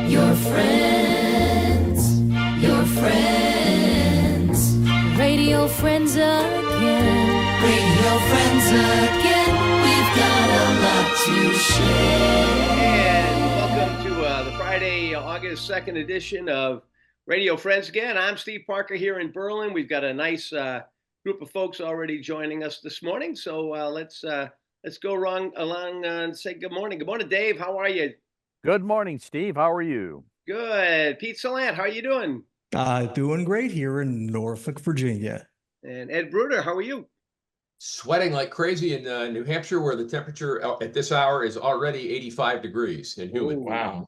Your friends, your friends. Radio friends again. Radio friends again. We've got a lot to share. And welcome to the Friday, August 2nd edition of Radio Friends Again. I'm Steve Parker here in Berlin. We've got a nice group of folks already joining us this morning. So let's go along and say good morning. Good morning, Dave. How are you? Good morning, Steve. How are you? Good. Pete Salant, how are you doing? Doing great here in Norfolk, Virginia. And Ed Bruder, how are you? Sweating like crazy in New Hampshire, where the temperature at this hour is already 85 degrees and humid. Ooh. Wow.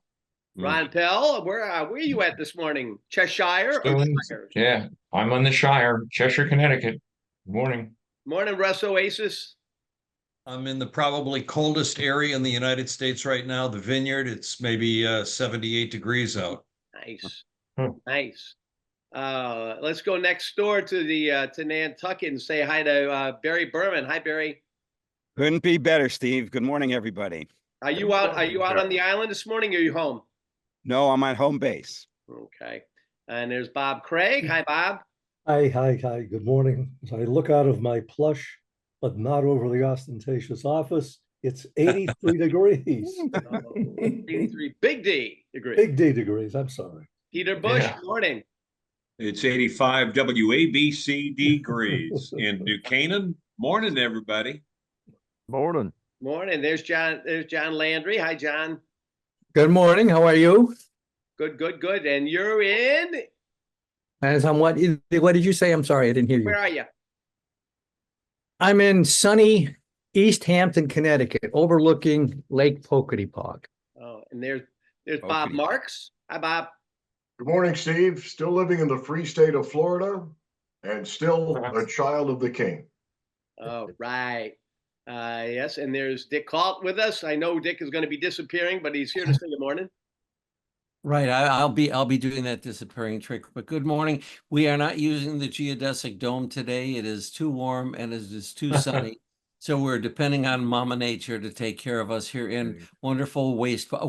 Ron Pell, where are you at this morning? Cheshire? Or Shire? Yeah, I'm on the Shire, Cheshire, Connecticut. Good morning. Morning, Russ Oasis. I'm in the probably coldest area in the United States right now, the Vineyard. It's maybe 78 degrees out. Nice. Hmm. Nice. Let's go next door to Nantucket and say hi to Barry Berman. Hi, Barry. Couldn't be better, Steve. Good morning, everybody. Are you out on the island this morning, or are you home? No, I'm at home base. Okay. And there's Bob Craig. Hi, Bob. Hi. Good morning. As I look out of my plush but not overly ostentatious office, it's 83 degrees. 83 Big D degrees. Big D degrees. I'm sorry. Peter Bush, Yeah. good morning. It's 85 WABC degrees in New Canaan. Morning, everybody. Morning. Morning. There's John Landry. Hi, John. Good morning. How are you? Good. And you're in? As I'm what did you say? I'm sorry, I didn't hear you. Where are you? I'm in sunny East Hampton, Connecticut, overlooking Lake Pocatipog. Oh, and there's Bob Marks. Hi, Bob. Good morning, Steve. Still living in the free state of Florida and still a child of the king. Oh, right. Yes, and there's Dick Calt with us. I know Dick is going to be disappearing, but he's here to say good morning. Right. I'll be doing that disappearing trick. But good morning. We are not using the geodesic dome today. It is too warm and it is too sunny. So we're depending on Mama Nature to take care of us here in wonderful Westport.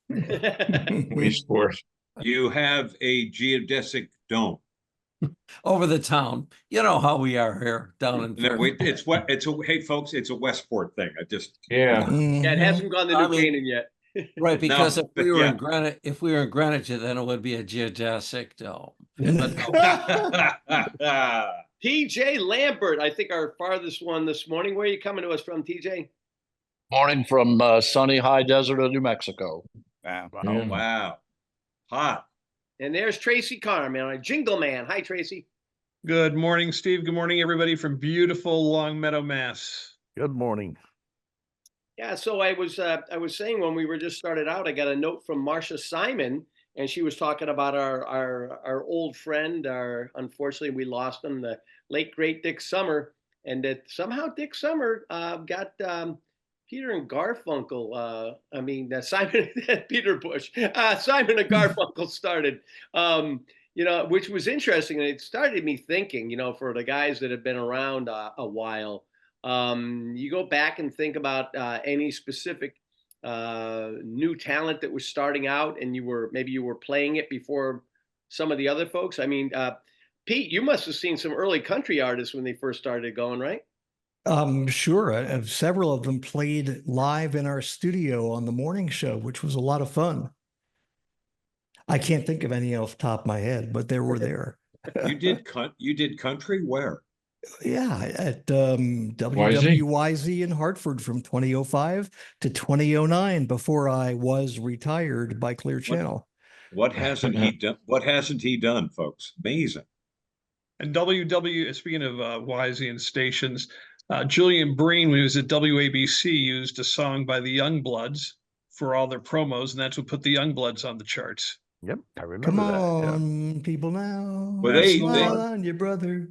Wasteport. You have a geodesic dome. Over the town. You know how we are here down in No, hey folks, it's a Westport thing. Yeah. Yeah, it hasn't gone to New Canaan yet. Right, because No, if we were yeah. if we were in Greenwich, then it would be a geodesic dome. TJ Lambert, I think our farthest one this morning. Where are you coming to us from, TJ? Morning from sunny high desert of New Mexico. Wow. Oh, wow. Hot. And there's Tracy Carman, our Jingle Man. Hi, Tracy. Good morning, Steve. Good morning, everybody from beautiful Longmeadow, Mass. Good morning. Yeah, so I was saying when we were just started out, I got a note from Marcia Simon, and she was talking about our old friend. Unfortunately, we lost him, the late great Dick Summer, and that somehow Dick Summer got Peter and Garfunkel. Simon Peter Bush. Simon and Garfunkel started. Which was interesting, and it started me thinking. For the guys that have been around a while. You go back and think about any specific new talent that was starting out, and you were playing it before some of the other folks. I mean, Pete, you must have seen some early country artists when they first started going, right? Sure. Several of them played live in our studio on the morning show, which was a lot of fun. I can't think of any off the top of my head, but they were there. You did country where? Yeah, at WWYZ in Hartford from 2005 to 2009 before I was retired by Clear Channel. What hasn't he done? What hasn't he done, folks? Amazing. And speaking of YZ and stations, Julian Breen, when he was at WABC, used a song by the Youngbloods for all their promos, and that's what put the Youngbloods on the charts. Yep, I remember Come that. on, people now. Well, smile on your brother.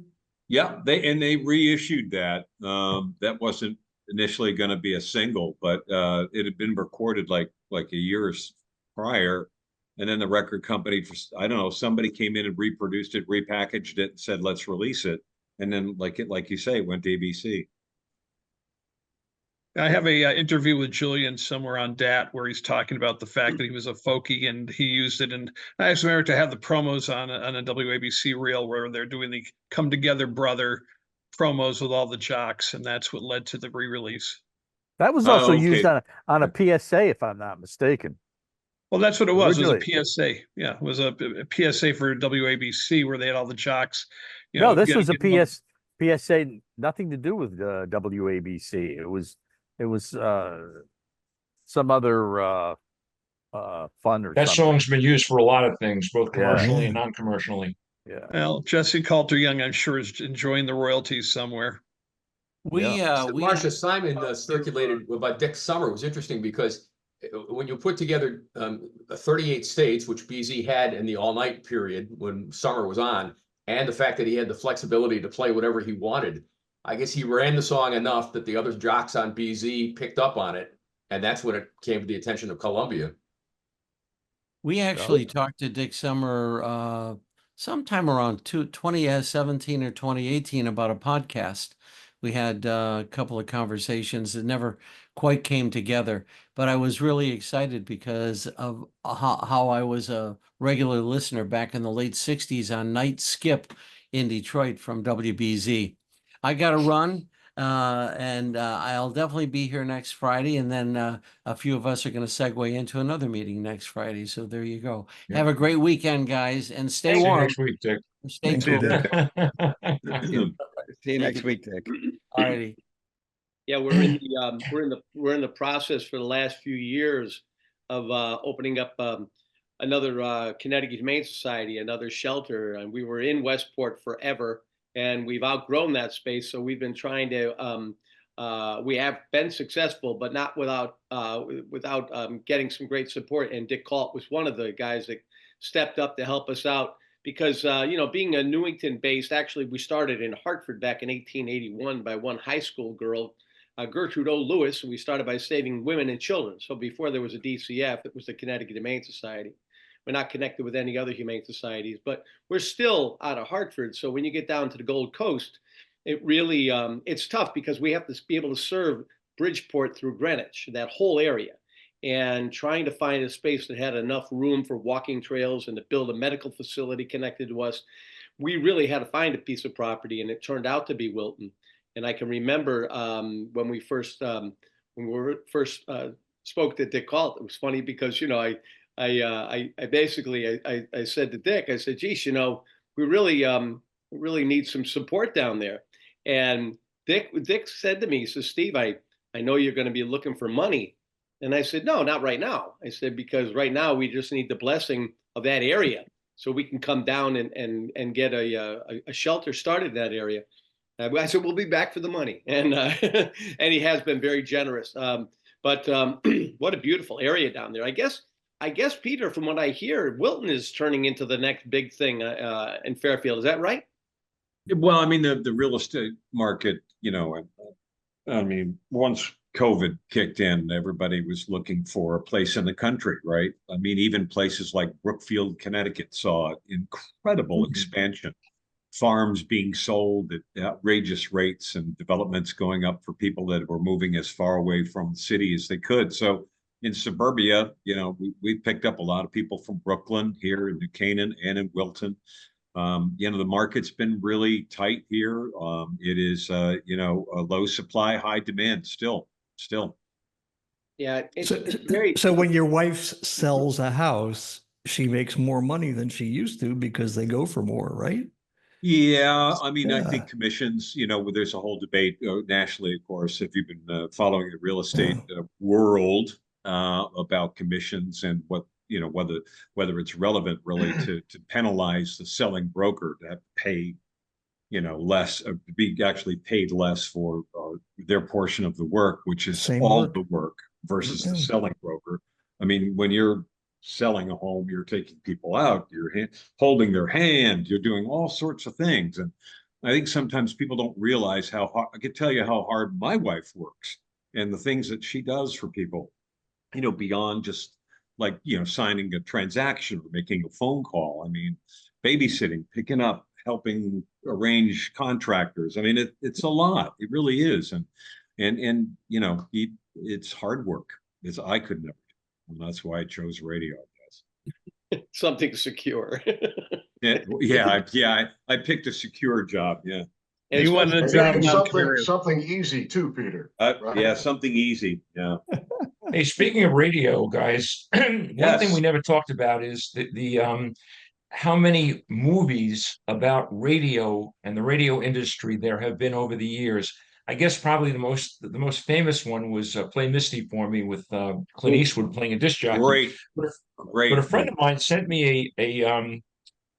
Yeah, they reissued that. That wasn't initially going to be a single, but it had been recorded like a year prior, and then the record company, I don't know, somebody came in and reproduced it, repackaged it, and said let's release it, and then like you say, it went to ABC. I have a interview with Julian somewhere on DAT where he's talking about the fact that he was a folkie and he used it. And I asked Eric to have the promos on a WABC reel where they're doing the Come Together Brother promos with all the jocks, and that's what led to the re-release. That was also used on a PSA, if I'm not mistaken. Well, that's what it was. Originally. It was a PSA. Yeah, it was a PSA for WABC where they had all the jocks. You No, know, this was a PSA, nothing to do with WABC. It was some other fun or That something. song's been used for a lot of things, both Yeah. commercially and non-commercially. Yeah. Well, Jesse Coulter Young, I'm sure, is enjoying the royalties somewhere. Marcia Simon circulated about Dick Summer. It was interesting because when you put together 38 states, which BZ had in the all-night period when Summer was on, and the fact that he had the flexibility to play whatever he wanted, I guess he ran the song enough that the other jocks on BZ picked up on it, and that's when it came to the attention of Columbia. We actually talked to Dick Summer sometime around 2017 or 2018 about a podcast. We had a couple of conversations that never quite came together, but I was really excited because of how I was a regular listener back in the late 60s on Night Skip in Detroit from WBZ. I got to run, and I'll definitely be here next Friday, and then a few of us are going to segue into another meeting next Friday. So there you go. Yeah. Have a great weekend, guys, and stay See you warm. next week, Dick. Stay Thank you, tuned. Dick. See you next week, Dick. All righty. Yeah, we're in the process for the last few years of opening up another Connecticut Humane Society, another shelter, and we were in Westport forever, and we've outgrown that space. So we've been trying to. We have been successful, but not without getting some great support. And Dick Colt was one of the guys that stepped up to help us out. Because, being a Newington based, actually, we started in Hartford back in 1881 by one high school girl, Gertrude O. Lewis. And we started by saving women and children. So before there was a DCF, it was the Connecticut Humane Society. We're not connected with any other humane societies, but we're still out of Hartford. So when you get down to the Gold Coast, it really, it's tough because we have to be able to serve Bridgeport through Greenwich, that whole area. And trying to find a space that had enough room for walking trails and to build a medical facility connected to us. We really had to find a piece of property, and it turned out to be Wilton. And I can remember when we first spoke to Dick Colt. It was funny because I basically said to Dick, I said, "Geez, we really need some support down there." And Dick said to me, he says, "Steve, I know you're going to be looking for money." And I said, "No, not right now." I said, "Because right now we just need the blessing of that area so we can come down and get a shelter started in that area." I said, "We'll be back for the money." And and he has been very generous. But what a beautiful area down there. I guess, Peter, from what I hear, Wilton is turning into the next big thing in Fairfield. Is that right? Well, I mean, the real estate market, once COVID kicked in, everybody was looking for a place in the country, right? I mean, even places like Brookfield, Connecticut saw incredible expansion, farms being sold at outrageous rates and developments going up for people that were moving as far away from the city as they could. So in suburbia, we picked up a lot of people from Brooklyn here in New Canaan and in Wilton. The market's been really tight here. It is, a low supply, high demand still. Yeah. So when your wife sells a house, she makes more money than she used to because they go for more, right? Yeah, I mean, I think commissions, there's a whole debate nationally, of course, if you've been following the real estate world about commissions and whether it's relevant really to penalize the selling broker to have to pay, less, be actually paid less for their portion of the work, which is the work versus the selling broker. I mean, when you're selling a home, you're taking people out, you're holding their hand, you're doing all sorts of things. And I think sometimes people don't realize how hard, I can tell you how hard my wife works and the things that she does for people, beyond just like, signing a transaction or making a phone call. I mean, babysitting, picking up, helping arrange contractors. I mean, it's a lot. It really is. And, and you know, it's hard work. I could never do it. And that's why I chose radio, I guess. Something secure. I picked a secure job. Yeah. And You wanted a And job maybe in something Ontario. something easy too, Peter. right? Yeah, something easy. Yeah. Hey, speaking of radio, guys, one thing we never talked about is the how many movies about radio and the radio industry there have been over the years. I guess probably the most famous one was Play Misty for Me with Clint Eastwood playing a disc jockey. Great. But a friend of mine sent me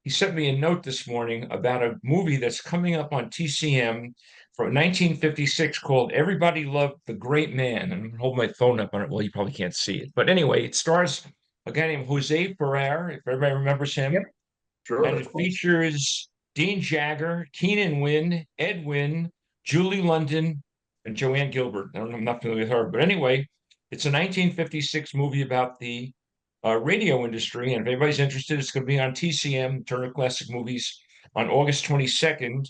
he sent me a note this morning about a movie that's coming up on TCM from 1956 called Everybody Loved the Great Man. And I'm gonna hold my phone up on it. Well, you probably can't see it. But anyway, it stars a guy named Jose Ferrer, if everybody remembers him. Yep. Sure. And it features Dean Jagger, Keenan Wynn, Ed Wynn, Julie London, and Joanne Gilbert. I'm not familiar with her. But anyway, it's a 1956 movie about the radio industry. And if anybody's interested, it's going to be on TCM, Turner Classic Movies, on August 22nd,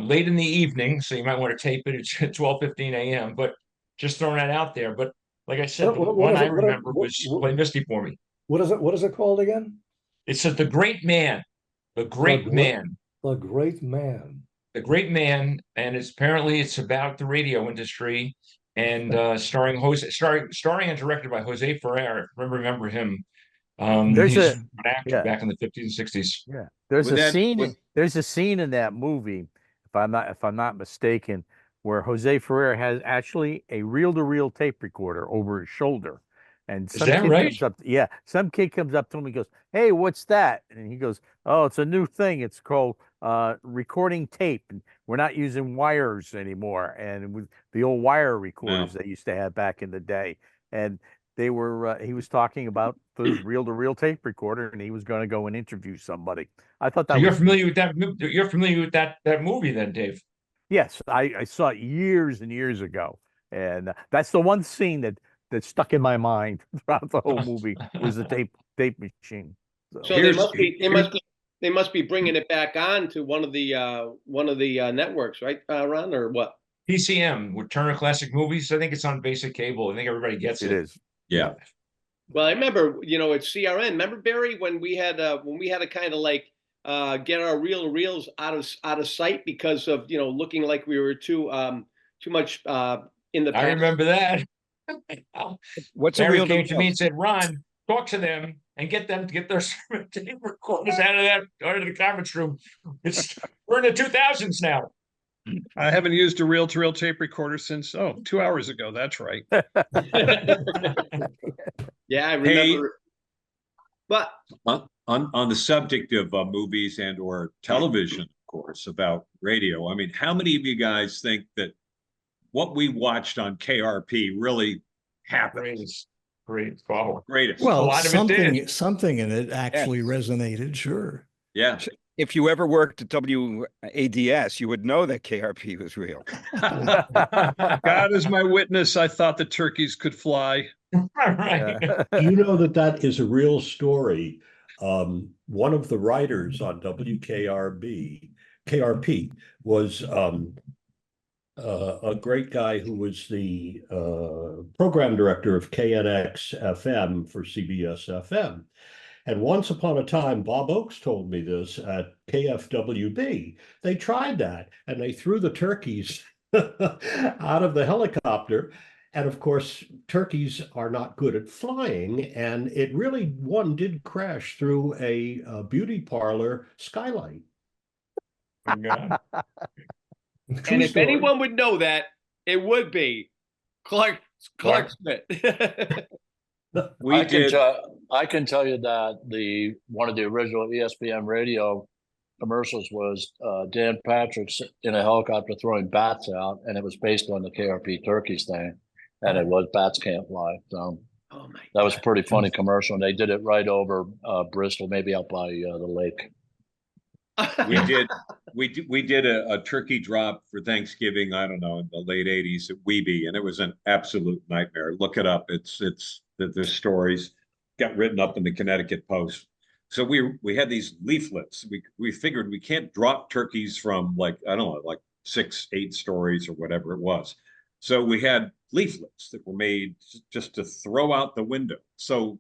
late in the evening. So you might want to tape it. It's 12:15 a.m. But just throwing that out there. But like I said, the one I remember was Play Misty for Me. What is it called again? It's The Great Man. The Great Man. The Great Man. The Great Man, and it's about the radio industry, and starring and directed by Jose Ferrer. Remember him? There's he's an actor back in the 50s and 60s. Yeah, there's a scene in that movie, if I'm not mistaken, where Jose Ferrer has actually a reel-to-reel tape recorder over his shoulder. And Is that right? Some kid comes up to him and goes, "Hey, what's that?" And he goes, "Oh, it's a new thing. It's called recording tape. And we're not using wires anymore. And with the old wire recorders they used to have back in the day." And they were he was talking about those reel-to-reel tape recorder, and he was going to go and interview somebody. I thought that you're familiar with that. You're familiar with that movie, then, Dave? Yes, I saw it years and years ago, and that's the one scene that stuck in my mind throughout the whole movie was the tape machine. So they must be bringing it back on to one of the networks, right, Ron, or what? TCM with Turner Classic Movies. I think it's on basic cable. I think everybody gets it. It is. Yeah. Well, I remember, it's CRN. Remember, Barry, when we had to kind of like get our reel-to-reels out of sight because of looking like we were too much in the past. I remember that. What's Barry a real came to me and said, "Ron, talk to them and get them to get their tape recorders out of the conference room. We're in the 2000s now." I haven't used a reel-to-reel tape recorder since 2 hours ago. That's right. Yeah, I remember. But on the subject of movies and or television, of course, about radio, I mean, how many of you guys think that what we watched on KRP really happened? Great follow. Greatest. Well, something in it actually resonated, sure. Yeah. If you ever worked at WADS, you would know that KRP was real. God is my witness. I thought the turkeys could fly. Right. You know that is a real story. One of the writers on KRP was a great guy who was the program director of KNX FM for CBS FM. And once upon a time, Bob Oakes told me this at KFWB. They tried that, and they threw the turkeys out of the helicopter. And of course, turkeys are not good at flying, and one did crash through a beauty parlor skylight. Oh, God. And if anyone would know that, it would be Clark Smith. I can tell you that one of the original ESPN radio commercials was Dan Patrick's in a helicopter throwing bats out, and it was based on the KRP turkeys thing, and it was Bats Can't Fly. So that was a pretty funny commercial, and they did it right over Bristol, maybe out by the lake. We did a turkey drop for Thanksgiving, I don't know, in the late 80s at Weeby, and it was an absolute nightmare. Look it up. There's stories got written up in the Connecticut Post. So we had these leaflets. We figured we can't drop turkeys from like 6, 8 stories or whatever it was. So we had leaflets that were made just to throw out the window. So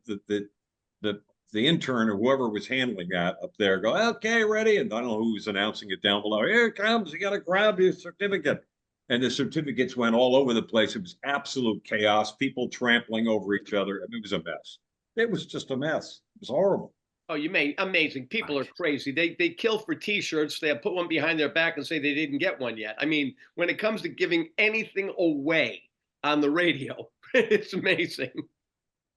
the intern or whoever was handling that up there go, okay, ready. And I don't know who was announcing it down below. Here it comes. You got to grab your certificate. And the certificates went all over the place. It was absolute chaos, people trampling over each other. I mean, it was a mess. It was just a mess. It was horrible. Oh, amazing. People are crazy. They kill for T-shirts. They put one behind their back and say they didn't get one yet. I mean, when it comes to giving anything away on the radio, it's amazing.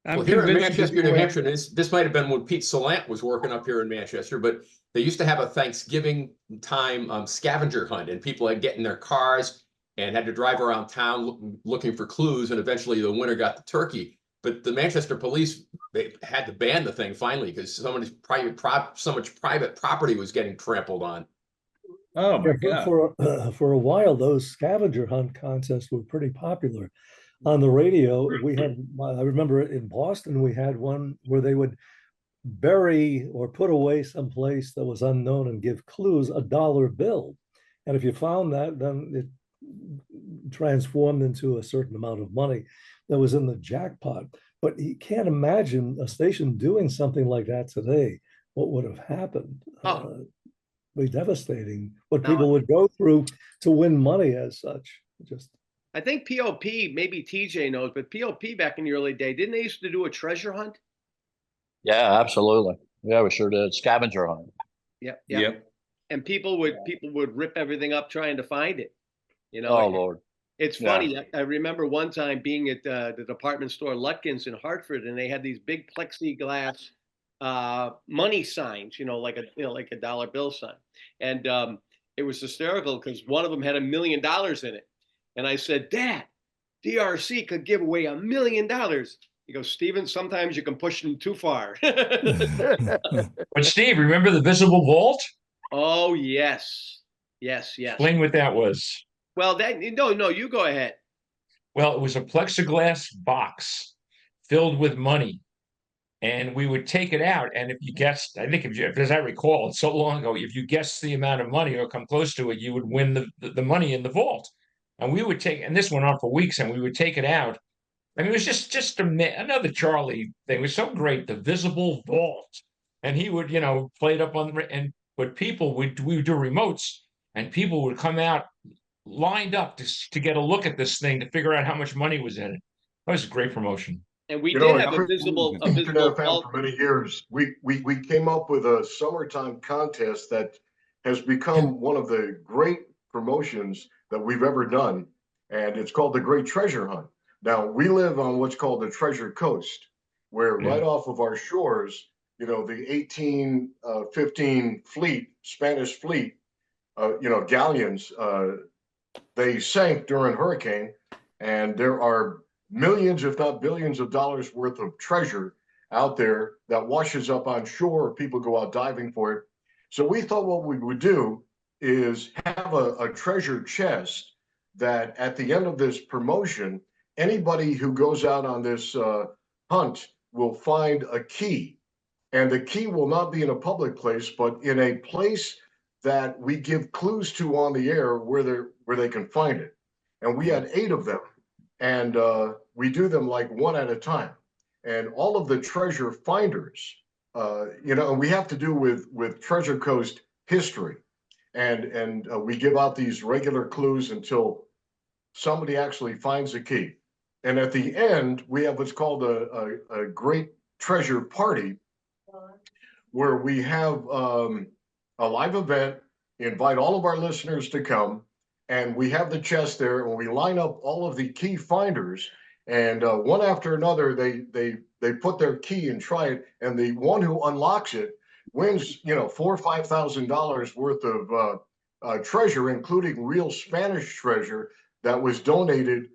Well, here in Manchester, New Hampshire, this might have been when Pete Salant was working up here in Manchester, but they used to have a Thanksgiving time scavenger hunt, and people had get in their cars and had to drive around town looking for clues, and eventually the winner got the turkey. But the Manchester police, they had to ban the thing finally because so much private property was getting trampled on. Oh my Yeah, God. for a while, those scavenger hunt contests were pretty popular. On the radio, we had, I remember in Boston, we had one where they would bury or put away someplace that was unknown and give clues $1 bill. And if you found that, then it transformed into a certain amount of money that was in the jackpot. But you can't imagine a station doing something like that today. What would have happened? Be devastating. What people would go through to win money as such. Just. I think POP, maybe TJ knows, but POP back in the early day, didn't they used to do a treasure hunt? Yeah, absolutely. Yeah, we sure did. Scavenger hunt. Yep. And people would rip everything up trying to find it. You know. Oh Lord. It's funny. I remember one time being at the department store Lutkins in Hartford, and they had these big plexiglass money signs, like a dollar bill sign, and it was hysterical because one of them had $1 million in it. And I said, Dad, DRC could give away $1 million. He goes, Steven, sometimes you can push them too far. But Steve, remember the visible vault? Oh, yes. Explain what that was. Well, no, you go ahead. Well, it was a plexiglass box filled with money. And we would take it out. And if you guessed, I think as I recall, it's so long ago, if you guessed the amount of money or come close to it, you would win the money in the vault. And we would and this went on for weeks, and we would take it out. I mean, it was just another Charlie thing. It was so great, the visible vault. And he would, play it up but people we would do remotes, and people would come out lined up to get a look at this thing to figure out how much money was in it. That was a great promotion. And we did have a visible vault for many years. We came up with a summertime contest that has become one of the great promotions that we've ever done, and it's called the Great Treasure Hunt. Now, we live on what's called the Treasure Coast, where right off of our shores, the 1815 fleet, Spanish fleet, galleons, they sank during hurricane, and there are millions, if not billions of dollars worth of treasure out there that washes up on shore. People go out diving for it. So we thought what we would do is have a treasure chest that at the end of this promotion, anybody who goes out on this hunt will find a key. And the key will not be in a public place, but in a place that we give clues to on the air where they can find it. And we had 8 of them. And we do them like one at a time. And all of the treasure finders, and we have to do with Treasure Coast history. And we give out these regular clues until somebody actually finds a key. And at the end, we have what's called a great treasure party, where we have a live event, invite all of our listeners to come, and we have the chest there, and we line up all of the key finders, and one after another, they put their key and try it, and the one who unlocks it wins, $4,000 or $5,000 worth of treasure, including real Spanish treasure that was donated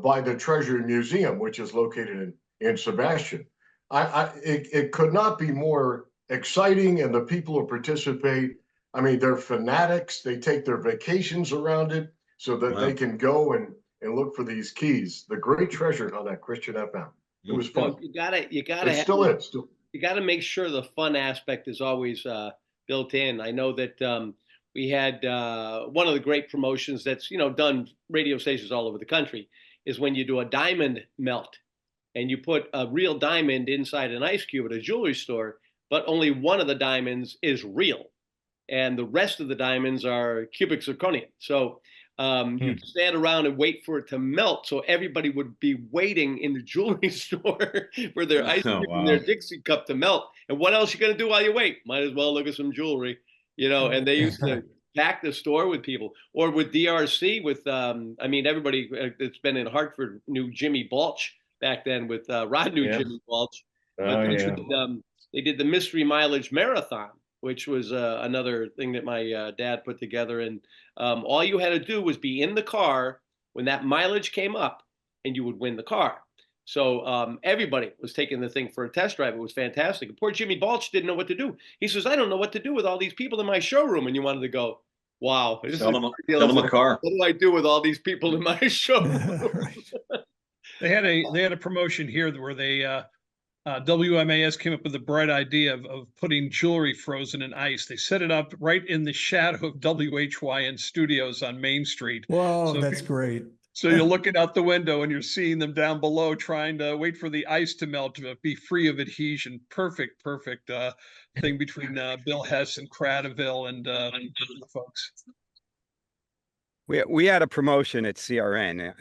by the Treasure Museum, which is located in Sebastian. It could not be more exciting, and the people who participate, I mean, they're fanatics. They take their vacations around it so that they can go and look for these keys. The Great Treasure Hunt at Christian FM. It was fun. You gotta. It still is. You gotta make sure the fun aspect is always built in. I know that we had one of the great promotions that's, done radio stations all over the country is when you do a diamond melt and you put a real diamond inside an ice cube at a jewelry store, but only one of the diamonds is real and the rest of the diamonds are cubic zirconia. So you stand around and wait for it to melt. So everybody would be waiting in the jewelry store for their ice cube and their Dixie cup to melt. And what else are you going to do while you wait? Might as well look at some jewelry, and they used to pack the store with people. Or with DRC, with, everybody that's been in Hartford knew Jimmy Balch back then with Rod knew Jimmy Balch. But they did the Mystery Mileage Marathon, which was another thing that my dad put together. And all you had to do was be in the car when that mileage came up and you would win the car. So everybody was taking the thing for a test drive. It was fantastic. And poor Jimmy Balch didn't know what to do. He says, I don't know what to do with all these people in my showroom. And you wanted to go, wow. Sell them a car. What do I do with all these people in my showroom? They had a promotion here where they WMAS came up with the bright idea of putting jewelry frozen in ice. They set it up right in the shadow of WHYN Studios on Main Street. Whoa, that's great. So you're looking out the window and you're seeing them down below trying to wait for the ice to melt to be free of adhesion. Perfect thing between Bill Hess and Cradaville and the folks. We had a promotion at CRN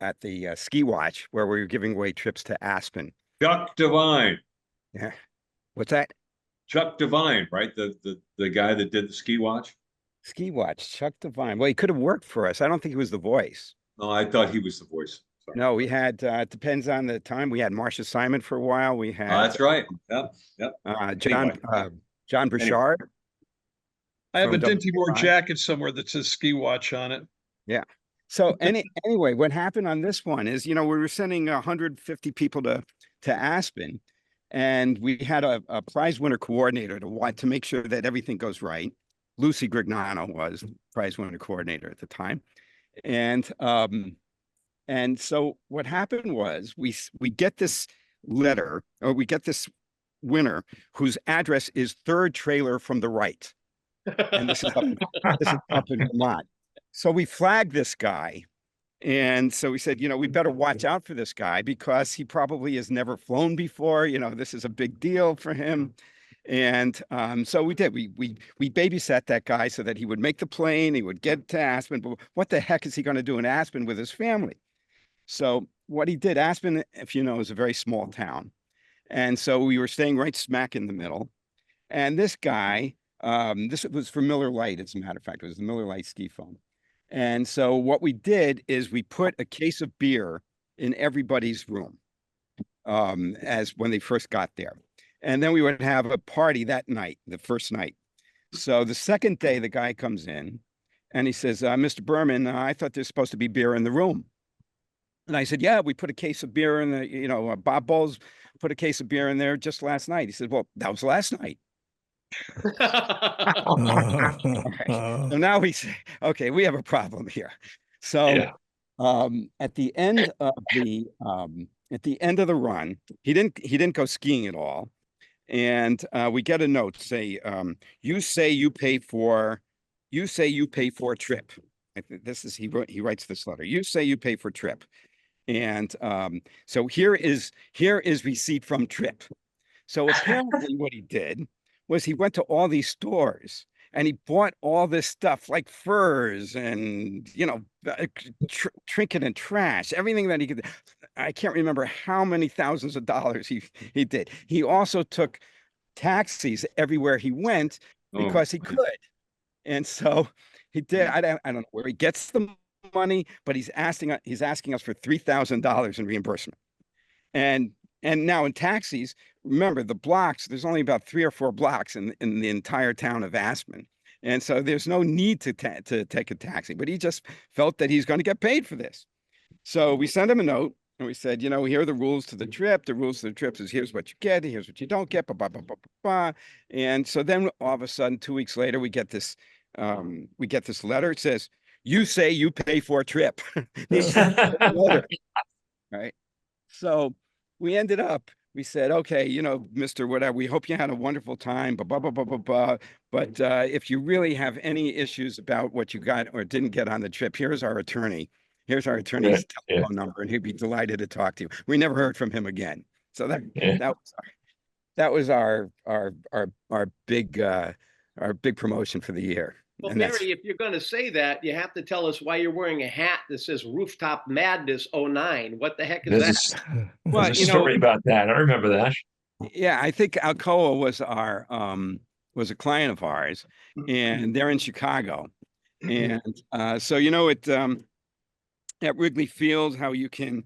at the Ski Watch where we were giving away trips to Aspen. Chuck Devine. Yeah. What's that? Chuck Devine, right? The guy that did the Ski Watch? Ski Watch, Chuck Devine. Well, he could have worked for us. I don't think he was the voice. No, I thought he was the voice. Sorry. No, we had, it depends on the time. We had Marcia Simon for a while. We had. That's right. Yep. John Bouchard. I have a Dinty Moore jacket somewhere that says Ski Watch on it. Yeah. So anyway, what happened on this one is, we were sending 150 people to Aspen, and we had a prize winner coordinator to make sure that everything goes right. Lucy Grignano was prize winner coordinator at the time. And so what happened was we get this letter, or we get this winner whose address is third trailer from the right. And this is up in Vermont. So we flagged this guy. And so we said, we better watch out for this guy because he probably has never flown before. This is a big deal for him. And so we did. We babysat that guy so that he would make the plane. He would get to Aspen. But what the heck is he going to do in Aspen with his family? So what he did, Aspen, if you know, is a very small town. And so we were staying right smack in the middle. And this guy, this was for Miller Lite, as a matter of fact. It was the Miller Lite ski foam. And so what we did is we put a case of beer in everybody's room as when they first got there. And then we would have a party that night, the first night. So the second day, the guy comes in and he says, Mr. Berman, I thought there's supposed to be beer in the room. And I said, yeah, we put a case of beer in the, Bob Bowles put a case of beer in there just last night. He said, well, that was last night. Okay. So now we say, okay, we have a problem here. So at the end of the run, he didn't go skiing at all. And we get a note say, you say you pay for a trip. This is he writes this letter. You say you pay for trip. And so here is receipt from trip. So apparently what he did was he went to all these stores and he bought all this stuff like furs and, trinket and trash, everything that he could. I can't remember how many thousands of dollars he did. He also took taxis everywhere he went because he could. And so he did. I don't know where he gets the money, but he's asking us for $3,000 in reimbursement. And now in taxis, remember the blocks, there's only about 3 or 4 blocks in the entire town of Aspen. And so there's no need to take a taxi, but he just felt that he's going to get paid for this. So we sent him a note and we said, here are the rules to the trip. The rules to the trip is here's what you get, here's what you don't get, blah, blah, blah, blah, blah. And so then all of a sudden, 2 weeks later, we get this letter. It says, you say you pay for a trip. Right. So we ended up we said, okay, you know, Mr. Whatever, we hope you had a wonderful time, blah, blah, blah, blah, blah. But if you really have any issues about what you got or didn't get on the trip, here's our attorney. Here's our attorney's telephone number, and he'd be delighted to talk to you. We never heard from him again. So that was our big promotion for the year. Well, And Barry, if you're going to say that, you have to tell us why you're wearing a hat that says Rooftop Madness 09. What the heck is that? Well, There's a story about that. I remember that. Yeah, I think Alcoa was was a client of ours, and they're in Chicago. And so, you know, at Wrigley Field, how you can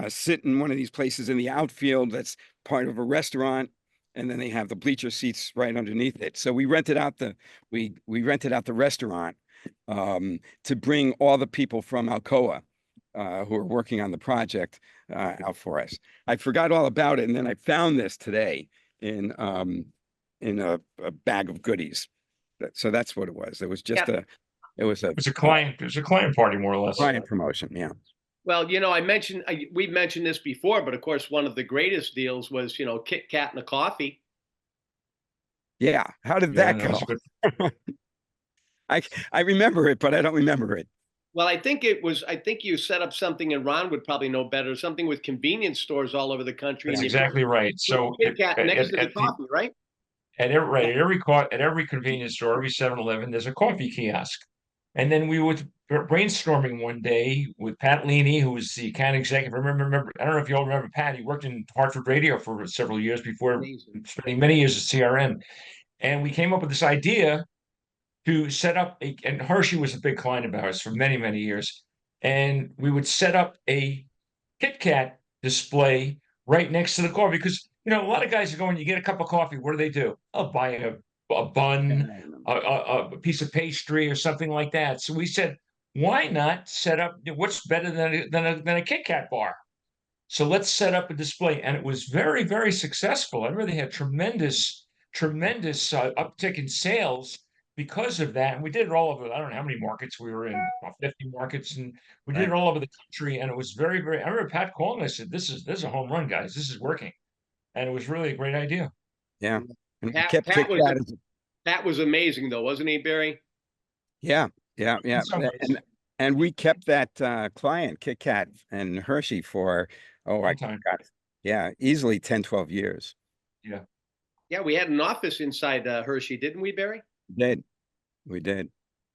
sit in one of these places in the outfield that's part of a restaurant, and then they have the bleacher seats right underneath it. So we rented out the restaurant to bring all the people from Alcoa who are working on the project out for us. I forgot all about it, and then I found this today in a bag of goodies. So that's what it was. It was just it was a client party, more or less. Client promotion, yeah. Well, you know, we've mentioned this before, but of course, one of the greatest deals was, you know, Kit Kat and a coffee. Yeah, how did that go? I remember it, but I don't remember it. Well, I think you set up something, and Ron would probably know better, something with convenience stores all over the country. That's exactly right. So Kit Kat next to the coffee, right? At every convenience store, every 7-Eleven, there's a coffee kiosk. And then we were brainstorming one day with Pat Leaney, who was the account executive. I don't know if you all remember Pat. He worked in Hartford Radio for several years before spending many years at CRN. And we came up with this idea to set up and Hershey was a big client of ours for many, many years. And we would set up a Kit Kat display right next to the coffee because, you know, a lot of guys are going, you get a cup of coffee, what do? I'll buy a bun, a piece of pastry or something like that. So we said, why not set up, what's better than a Kit Kat bar? So let's set up a display. And it was very, very successful. I really had tremendous uptick in sales because of that. And we did it all over, I don't know how many markets we were in, about 50 markets, and we did it all over the country. And it was very, very, I remember Pat calling, I said, this is a home run, guys. This is working. And it was really a great idea. Yeah. And Pat was amazing though, wasn't he, Barry? Yeah. And we kept that client, Kit Kat and Hershey, for, easily 10, 12 years. Yeah. Yeah, we had an office inside Hershey, didn't we, Barry? We did.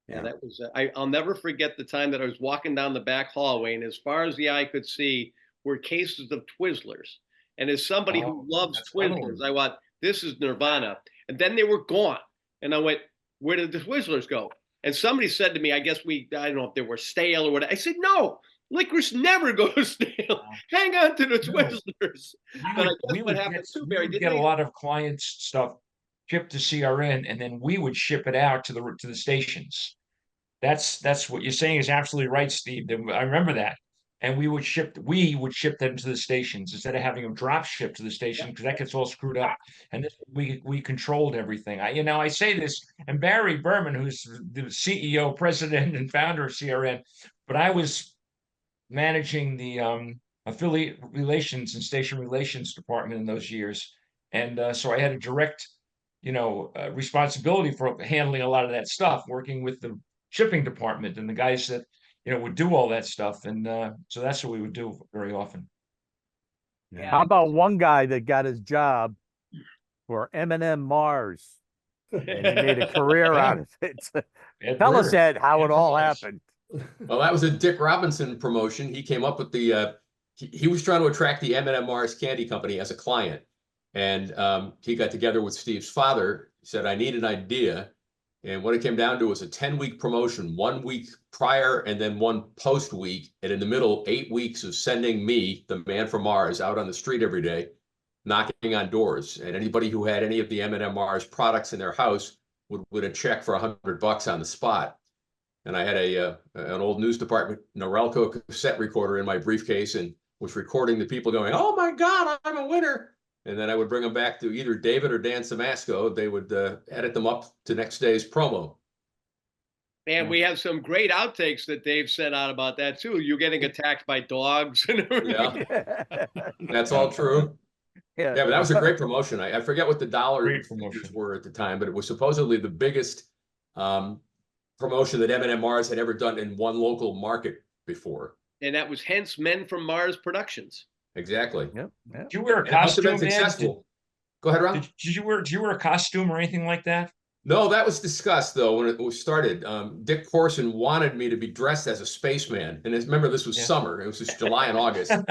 Yeah, that was. I'll never forget the time that I was walking down the back hallway, and as far as the eye could see were cases of Twizzlers. And as somebody who loves Twizzlers, I thought, this is Nirvana. And then they were gone, and I went, where did the Twizzlers go? And somebody said to me, I don't know if they were stale or what. I said, no, licorice never goes stale. Hang on to the Twizzlers. But I guess what happened too, Barry, did get a lot of clients' stuff shipped to CRN, and then we would ship it out to the stations. That's what you're saying is absolutely right, Steve. I remember that. And we would ship them to the stations instead of having them drop ship to the station because that gets all screwed up. And this, we controlled everything. I say this, and Barry Berman, who's the CEO, president, and founder of CRN, but I was managing the affiliate relations and station relations department in those years, and so I had a direct, responsibility for handling a lot of that stuff, working with the shipping department and the guys that would do all that stuff. And so that's what we would do very often. Yeah. How about one guy that got his job for M&M Mars and he made a career out of it? Tell us, Ed, how it all happened. Well, that was a Dick Robinson promotion. He came up with the, he was trying to attract the M&M Mars Candy Company as a client. And he got together with Steve's father. He said, I need an idea. And what it came down to was a 10-week promotion, 1 week prior and then one post week. And in the middle, 8 weeks of sending me, the man from Mars, out on the street every day, knocking on doors. And anybody who had any of the M&M Mars products in their house would win a check for $100 on the spot. And I had an old news department Norelco cassette recorder in my briefcase and was recording the people going, oh my God, I'm a winner. And then I would bring them back to either David or Dan Samasco. They would edit them up to next day's promo. Man, we have some great outtakes that Dave sent out about that too. You getting attacked by dogs and everything. Yeah, that's all true. Yeah, but that was a great promotion. I forget what the dollar Great figures promotion. were at the time, but it was supposedly the biggest promotion that M&M Mars had ever done in one local market before. And that was hence Men from Mars Productions. Exactly. Yep. Did you wear a And it must have been costume, Ed? successful. Go ahead, Ron. Did you wear a costume or anything like that? No, that was discussed though when it was started. Dick Corson wanted me to be dressed as a spaceman, and remember this was summer; it was just July and August. And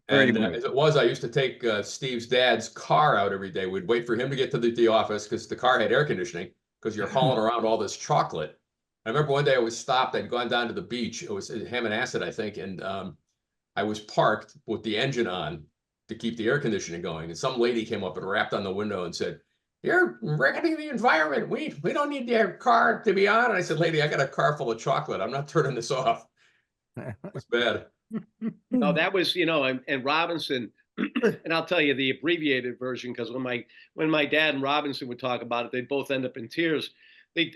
as it was, I used to take Steve's dad's car out every day. We'd wait for him to get to the office because the car had air conditioning. Because you're hauling around all this chocolate. I remember one day I was stopped. I'd gone down to the beach. It was Hammonasset, I think, and I was parked with the engine on to keep the air conditioning going. And some lady came up and rapped on the window and said, "You're wrecking the environment. We don't need your car to be on." And I said, "Lady, I got a car full of chocolate. I'm not turning this off." It was bad. No, that was, and Robinson, and I'll tell you the abbreviated version, because when my dad and Robinson would talk about it, they'd both end up in tears.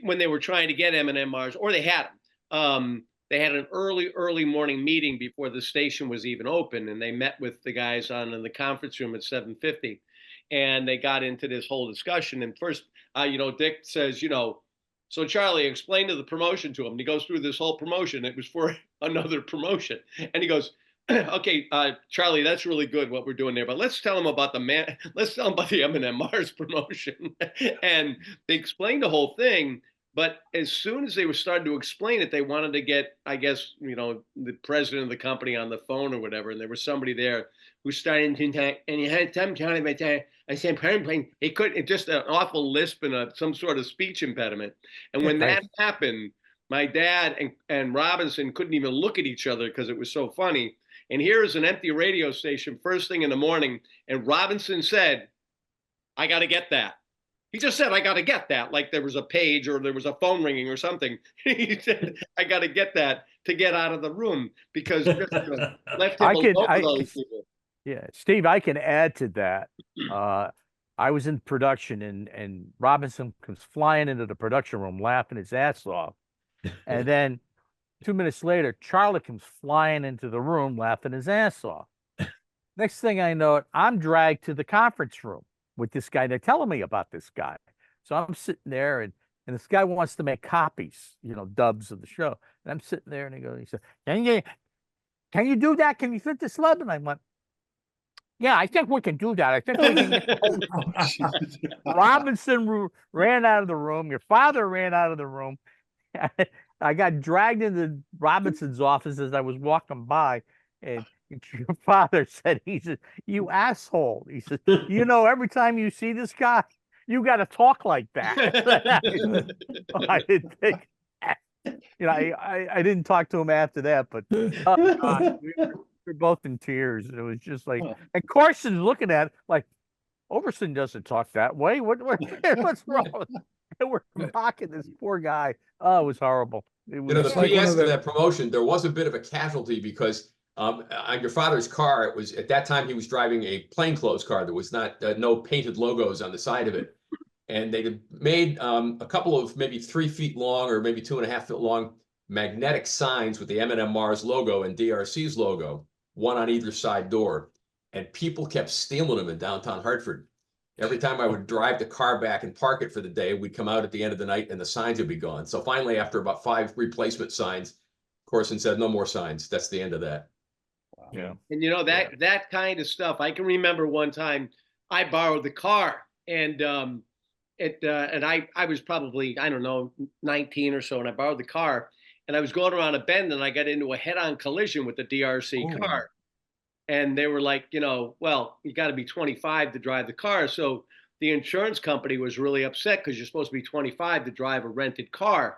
When they were trying to get M&M Mars, or they had them, they had an early morning meeting before the station was even open, and they met with the guys in the conference room at 7:50. And they got into this whole discussion. And first, Dick says, so Charlie, explain the promotion to him. And he goes through this whole promotion. It was for another promotion. And he goes, "Okay, Charlie, that's really good what we're doing there. But let's tell him about let's tell him about the M&M Mars promotion." And they explained the whole thing. But as soon as they were starting to explain it, they wanted to get, I guess, the president of the company on the phone or whatever. And there was somebody there who started to talk, and he had some kind of I said, he couldn't, just an awful lisp and some sort of speech impediment. And when that happened, my dad and Robinson couldn't even look at each other because it was so funny. And here is an empty radio station first thing in the morning. And Robinson said, "I got to get that." He just said, "I got to get that," like there was a page or there was a phone ringing or something. He said, "I got to get that to get out of the room," because just left him alone with all these people. Yeah, Steve, I can add to that. I was in production and Robinson comes flying into the production room laughing his ass off. And then 2 minutes later, Charlie comes flying into the room laughing his ass off. Next thing I know, I'm dragged to the conference room with this guy. They're telling me about this guy. So I'm sitting there and this guy wants to make copies, dubs of the show. And I'm sitting there and he said, can you do that? Can you fit the sled? And I went, "Yeah, I think we can do that. I think we can." Robinson ran out of the room. Your father ran out of the room. I got dragged into Robinson's office as I was walking by, and your father said, he said, "You asshole." He said, "Every time you see this guy, you got to talk like that." I didn't think, I didn't talk to him after that, but God, we're both in tears. It was just like, and Carson's looking at it like, "Overson doesn't talk that way. What's wrong with him?" And we're mocking this poor guy. Oh, it was horrible. It was The PS to that promotion, there was a bit of a casualty because on your father's car, it was at that time he was driving a plainclothes car. There was no painted logos on the side of it, and they had made a couple of maybe 3 feet long or maybe 2.5 feet long magnetic signs with the M&M Mars logo and DRC's logo, one on either side door, and people kept stealing them in downtown Hartford. Every time I would drive the car back and park it for the day, we'd come out at the end of the night and the signs would be gone. So finally, after about 5 replacement signs, Corson said, "No more signs. That's the end of that." Wow. Yeah. And that kind of stuff. I can remember one time I borrowed the car and I was probably, I don't know, 19 or so, and I borrowed the car and I was going around a bend and I got into a head-on collision with the DRC car. And they were like, well, you got to be 25 to drive the car. So the insurance company was really upset because you're supposed to be 25 to drive a rented car.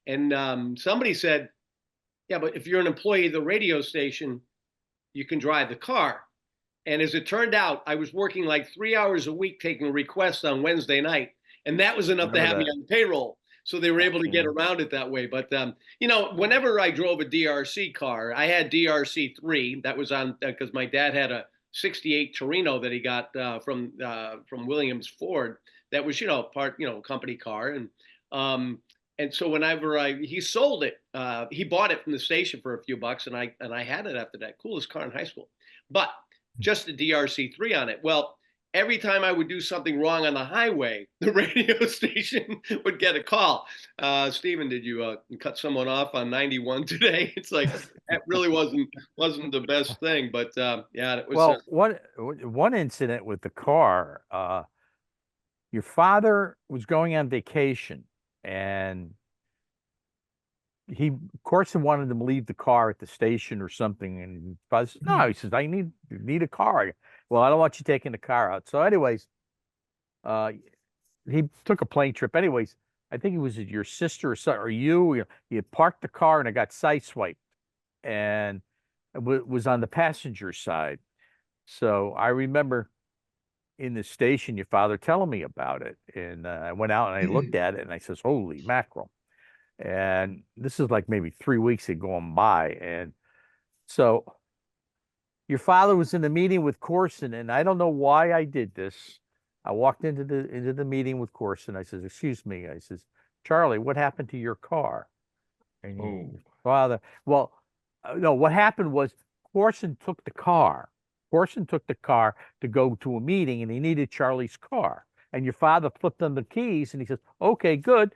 And somebody said, "Yeah, but if you're an employee of the radio station, you can drive the car." And as it turned out, I was working like 3 hours a week taking requests on Wednesday night. And that was enough to have me on payroll. So they were able to get around it that way. But, whenever I drove a DRC car, I had DRC 3. That was on because my dad had a 68 Torino that he got from Williams Ford. That was, company car. And so whenever he sold it, he bought it from the station for a few bucks. And I had it after that. Coolest car in high school. But just the DRC 3 on it. Well, every time I would do something wrong on the highway, the radio station would get a call. Stephen, did you cut someone off on 91 today? It's like that really wasn't the best thing, but yeah, it was. Well, one incident with the car, your father was going on vacation, and Corson wanted him to leave the car at the station or something, and father said, no, he says, I need a car. Well, I don't want you taking the car out. So anyways, he took a plane trip. Anyways, I think it was your sister or son, or you had parked the car and it got sideswiped, and it was on the passenger side. So I remember in the station, your father telling me about it, and I went out and I looked at it and I says, holy mackerel. And this is like maybe 3 weeks had gone by. And so your father was in a meeting with Corson, and I don't know why I did this. I walked into the meeting with Corson. I says, excuse me. I says, Charlie, what happened to your car? And your father, well, no, what happened was Corson took the car. Corson took the car to go to a meeting, and he needed Charlie's car. And your father flipped him the keys, and he says, okay, good.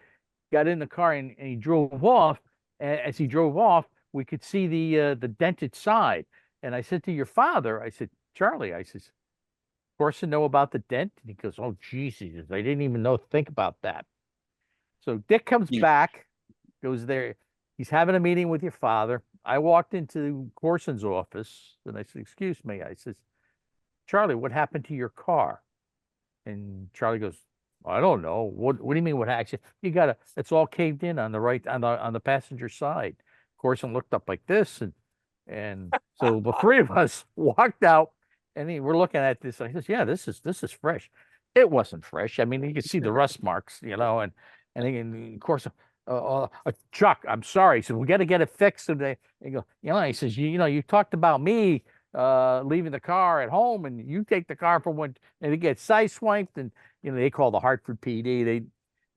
Got in the car and he drove off. As he drove off, we could see the dented side. And I said to your father, I said, Charlie, I says, Corson know about the dent? And he goes, oh, Jesus, I didn't even think about that. So Dick comes back, goes there. He's having a meeting with your father. I walked into Corson's office and I said, excuse me. I says, Charlie, what happened to your car? And Charlie goes, I don't know. What do you mean what happened? It's all caved in on the right, on the passenger side. Corson looked up like this, and so the three of us walked out, and we're looking at this. I says, yeah, this is fresh. It wasn't fresh. I mean, you could see the rust marks, and of course, Chuck, I'm sorry. So we got to get it fixed. And they go, he says, you talked about me leaving the car at home, and you take the car from when, and it gets sideswiped, and they call the Hartford PD.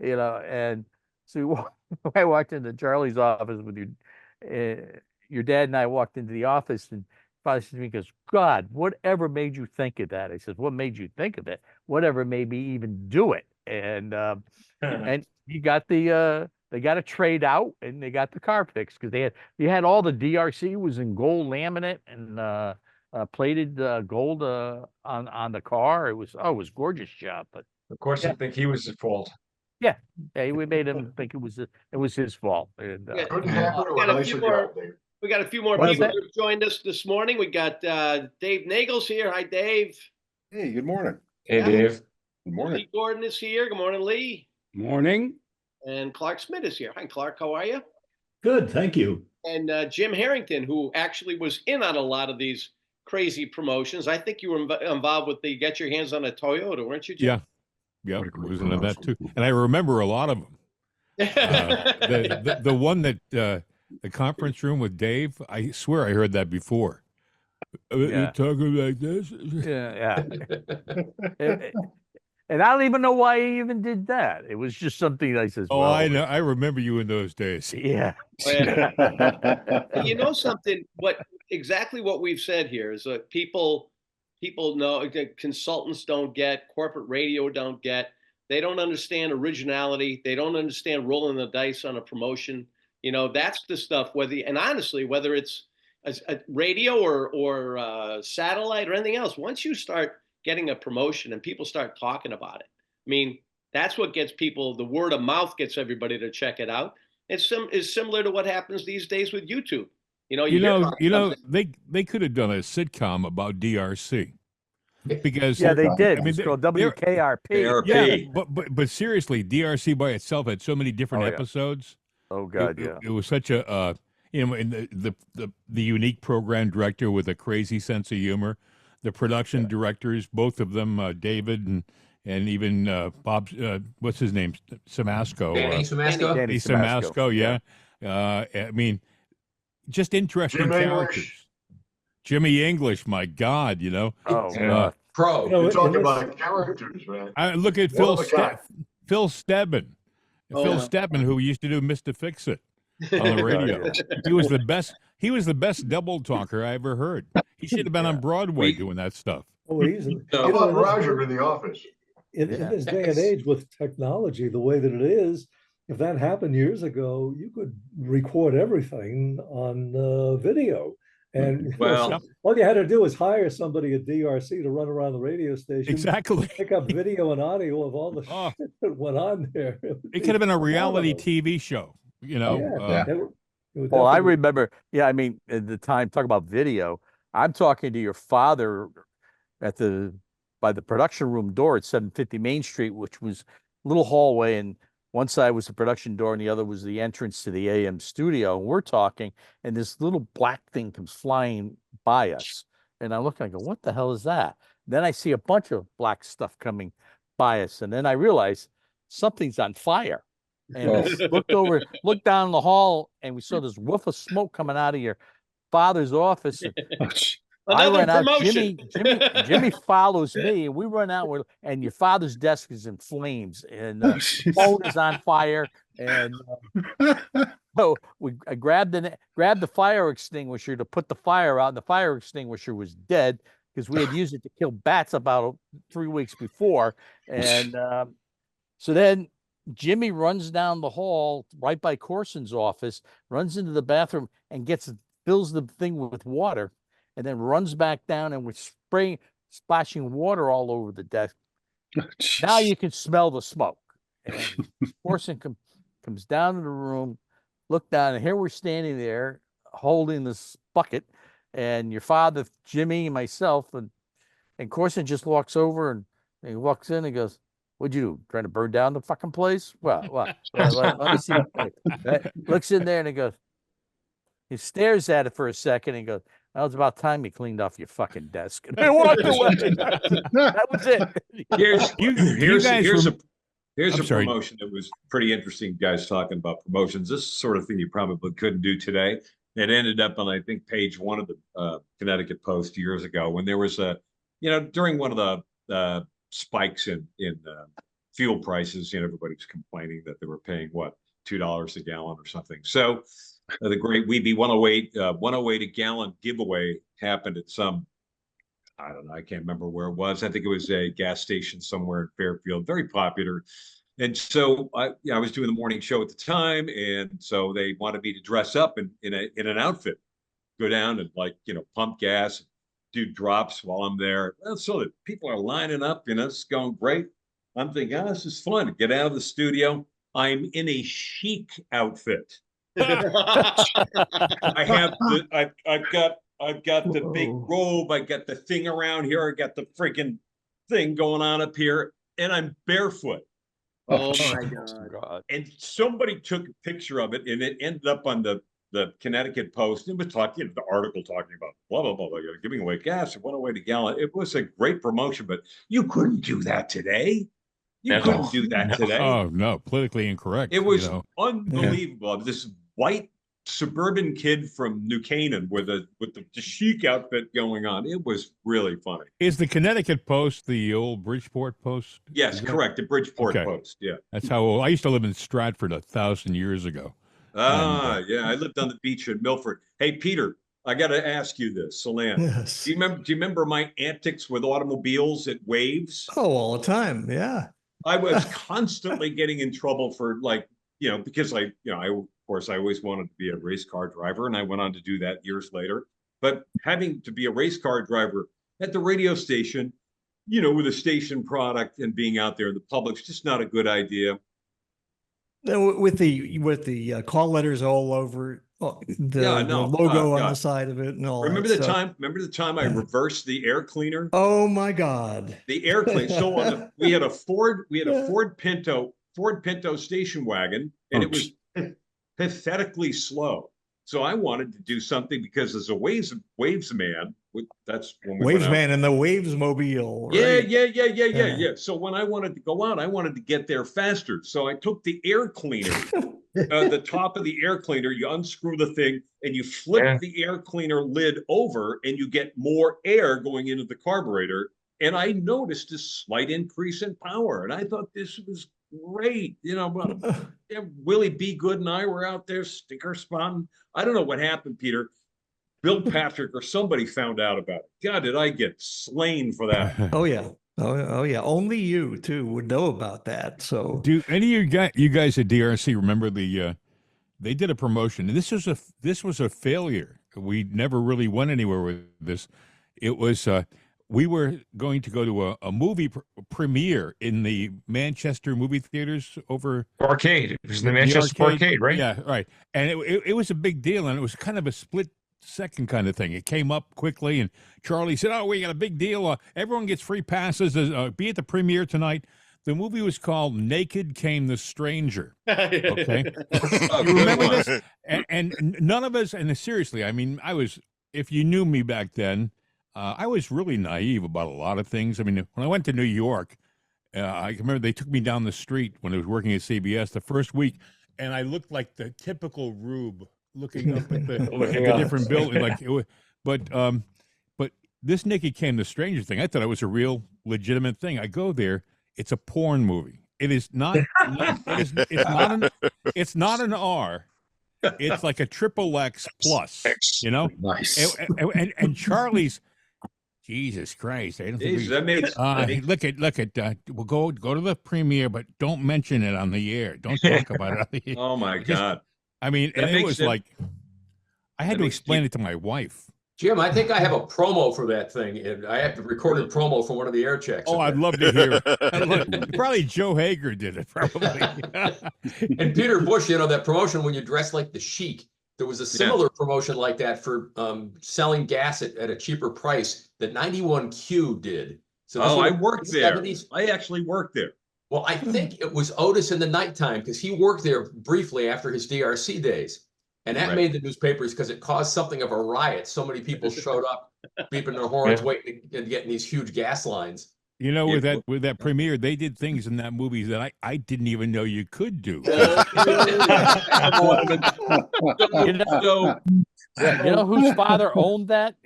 And so I walked into Charlie's office with your dad, and I walked into the office, and father says to me, he goes, God, whatever made you think of that? I said, what made you think of it? Whatever made me even do it? And and he got they got a trade out, and they got the car fixed, because you had all the DRC was in gold laminate and plated gold on the car. It was gorgeous job. But of course, I think he was at fault. Yeah, we made him think it was his fault. And, Couldn't happen. We got a few more people who have joined us this morning. We got Dave Nagels here. Hi, Dave. Hey, good morning. Hey, Dave. Good morning. Lee Gordon is here. Good morning, Lee. Morning. And Clark Smith is here. Hi, Clark. How are you? Good, thank you. And Jim Harrington, who actually was in on a lot of these crazy promotions. I think you were involved with the Get Your Hands on a Toyota, weren't you, Jim? Yeah, I was in that too. And I remember a lot of them. The one that the conference room with Dave, I swear I heard that before. Yeah. Talking like this. Yeah. And I don't even know why he even did that. It was just something I says. Oh, well, I know. I remember you in those days. Yeah. You know something? Exactly what we've said here is that people know, consultants don't get, corporate radio don't get. They don't understand originality. They don't understand rolling the dice on a promotion. That's the stuff. Honestly, whether it's a radio or satellite or anything else, once you start getting a promotion and people start talking about it, I mean, that's what gets people. The word of mouth gets everybody to check it out. It's similar to what happens these days with YouTube. They could have done a sitcom about DRC. Because they did. I mean, it's called WKRP. Yeah, but seriously, DRC by itself had so many different episodes. Oh God, it was such a and the unique program director with a crazy sense of humor, the production directors, both of them, David and even Bob, what's his name, Samasco. Danny Samasco. Danny Samasco, yeah. I mean, just interesting characters. Jimmy English, my God, pro. You're talking about characters, man. I look at Phil Stebbin. Phil Stebbin, who used to do Mr. Fix-It on the radio. He was the best. He was the best double talker I ever heard. He should have been on Broadway doing that stuff. Oh, easily. How You know, about in this Roger day- in the office? in this day and Yes. age with technology the way that it is, if that happened years ago, you could record everything on video. And you know, Well, all you had to do was hire somebody at DRC to run around the radio station, Exactly. pick up video and audio of all the Oh. shit that went on there. It would It be could have been a reality phenomenal. TV show, you Oh, know. yeah. It would Well, I definitely. remember, yeah, I mean, at the time, talk about video. I'm talking to your father at the by the production room door at 750 Main Street, which was a little hallway, and one side was the production door and the other was the entrance to the AM studio. And we're talking, and this little black thing comes flying by us. And I look and I go, what the hell is that? Then I see a bunch of black stuff coming by us. And then I realize something's on fire. And we looked down the hall, and we saw this whiff of smoke coming out of your father's office. And I Another ran out. promotion. Jimmy follows me, and we run out. And your father's desk is in flames, and the phone is on fire. And so I grabbed the fire extinguisher to put the fire out, and the fire extinguisher was dead because we had used it to kill bats about 3 weeks before. And so then Jimmy runs down the hall right by Corson's office, runs into the bathroom, and fills the thing with water, and then runs back down, and we're splashing water all over the desk. Now you can smell the smoke. And Corson comes down to the room, look down, and here we're standing there holding this bucket, and your father, Jimmy, and myself, and Corson just walks over and he walks in and goes, "What'd you do? Trying to burn down the fucking place?" Well, let me see. Looks in there and he goes, he stares at it for a second and goes, "Well, it's about time you cleaned off your fucking desk." And I walked away. That was it. Here's a sorry. promotion that was pretty interesting. Guys talking about promotions. This is the sort of thing you probably couldn't do today. It ended up on, I think, page 1 of the Connecticut Post years ago when there was during one of the spikes in fuel prices, everybody was complaining that they were paying $2 a gallon or something. So the great Weeby 108 a gallon giveaway happened at some, I don't know, I can't remember where it was. I think it was a gas station somewhere in Fairfield, very popular. And so I was doing the morning show at the time, and so they wanted me to dress up in an outfit, go down and pump gas, do drops while I'm there. Well, so that people are lining up, it's going great. I'm thinking, this is fun. Get out of the studio. I'm in a chic outfit. I've got the big robe. I got the thing around here. I got the freaking thing going on up here, and I'm barefoot. Oh my God. And somebody took a picture of it, and it ended up on the Connecticut Post. It was the article talking about blah, blah, blah, giving away gas at 108 a gallon. It was a great promotion, but you couldn't do that today. You couldn't do that today. Oh, no, politically incorrect. It was unbelievable. Yeah. This white suburban kid from New Canaan with the chic outfit going on. It was really funny. Is the Connecticut Post the old Bridgeport Post? Yes, correct. The Bridgeport Post. Yeah. That's how old. I used to live in Stratford 1,000 years ago. Yeah. I lived on the beach in Milford. Hey, Peter, I got to ask you this, Solan. Yes. Do you remember my antics with automobiles at Waves? Oh, all the time. Yeah. I was constantly getting in trouble for because of course, I always wanted to be a race car driver, and I went on to do that years later. But having to be a race car driver at the radio station, with a station product and being out there in the public's just not a good idea. With the call letters all over the logo on the side of it and all. Remember the time I reversed the air cleaner? Oh my God! The air cleaner. So we had a Ford Pinto station wagon, and it was pathetically slow. So I wanted to do something because as a waves man, that's when we Waves man and the Waves mobile. Right? Yeah. So when I wanted to go out, I wanted to get there faster. So I took the air cleaner, the top of the air cleaner, you unscrew the thing and you flip the air cleaner lid over and you get more air going into the carburetor. And I noticed a slight increase in power. And I thought this was great. Willie B. Good and I were out there sticker spotting. I don't know what happened, Peter. Bill Patrick or somebody found out about it. God, did I get slain for that? Oh yeah. Oh yeah. Only you too would know about that. So Do any of you guys at DRC remember they did a promotion? And this was a failure. We never really went anywhere with this. It was we were going to go to a movie premiere in the Manchester movie theaters over Arcade. It was the Manchester Arcade, right? Yeah, right. And it was a big deal, and it was kind of a split second kind of thing. It came up quickly, and Charlie said, "Oh, we got a big deal. Everyone gets free passes. Be at the premiere tonight." The movie was called Naked Came the Stranger. Okay. You remember this? And none of us, and seriously, I mean, if you knew me back then, I was really naive about a lot of things. I mean, when I went to New York, I remember they took me down the street when I was working at CBS the first week, and I looked like the typical rube looking up at the different building. Like, but this Naked Came the Stranger thing, I thought it was a real legitimate thing. I go there. It's a porn movie. It is not. It's not an R. It's like a XXX plus. You know. Nice. And Charlie's. Jesus Christ! I don't think Jeez, that makes look at. We'll go to the premiere, but don't mention it on the air. Don't talk about it on the air. Oh my God! I mean, and it was like I had to explain it to my wife. Jim, I think I have a promo for that thing, and I have to record a promo from one of the air checks. Oh, I'd love to hear it. Probably Joe Hager did it, probably. And Peter Bush, you know, that promotion when you dress like the Sheik, there was a similar promotion like that for selling gas at a cheaper price that 91Q did. So I worked there. 70s. I actually worked there. Well, I think it was Otis in the nighttime because he worked there briefly after his DRC days. And that made the newspapers because it caused something of a riot. So many people showed up, beeping their horns, waiting and getting these huge gas lines. You know, with that premiere, they did things in that movie that I didn't even know you could do. You know whose father owned that?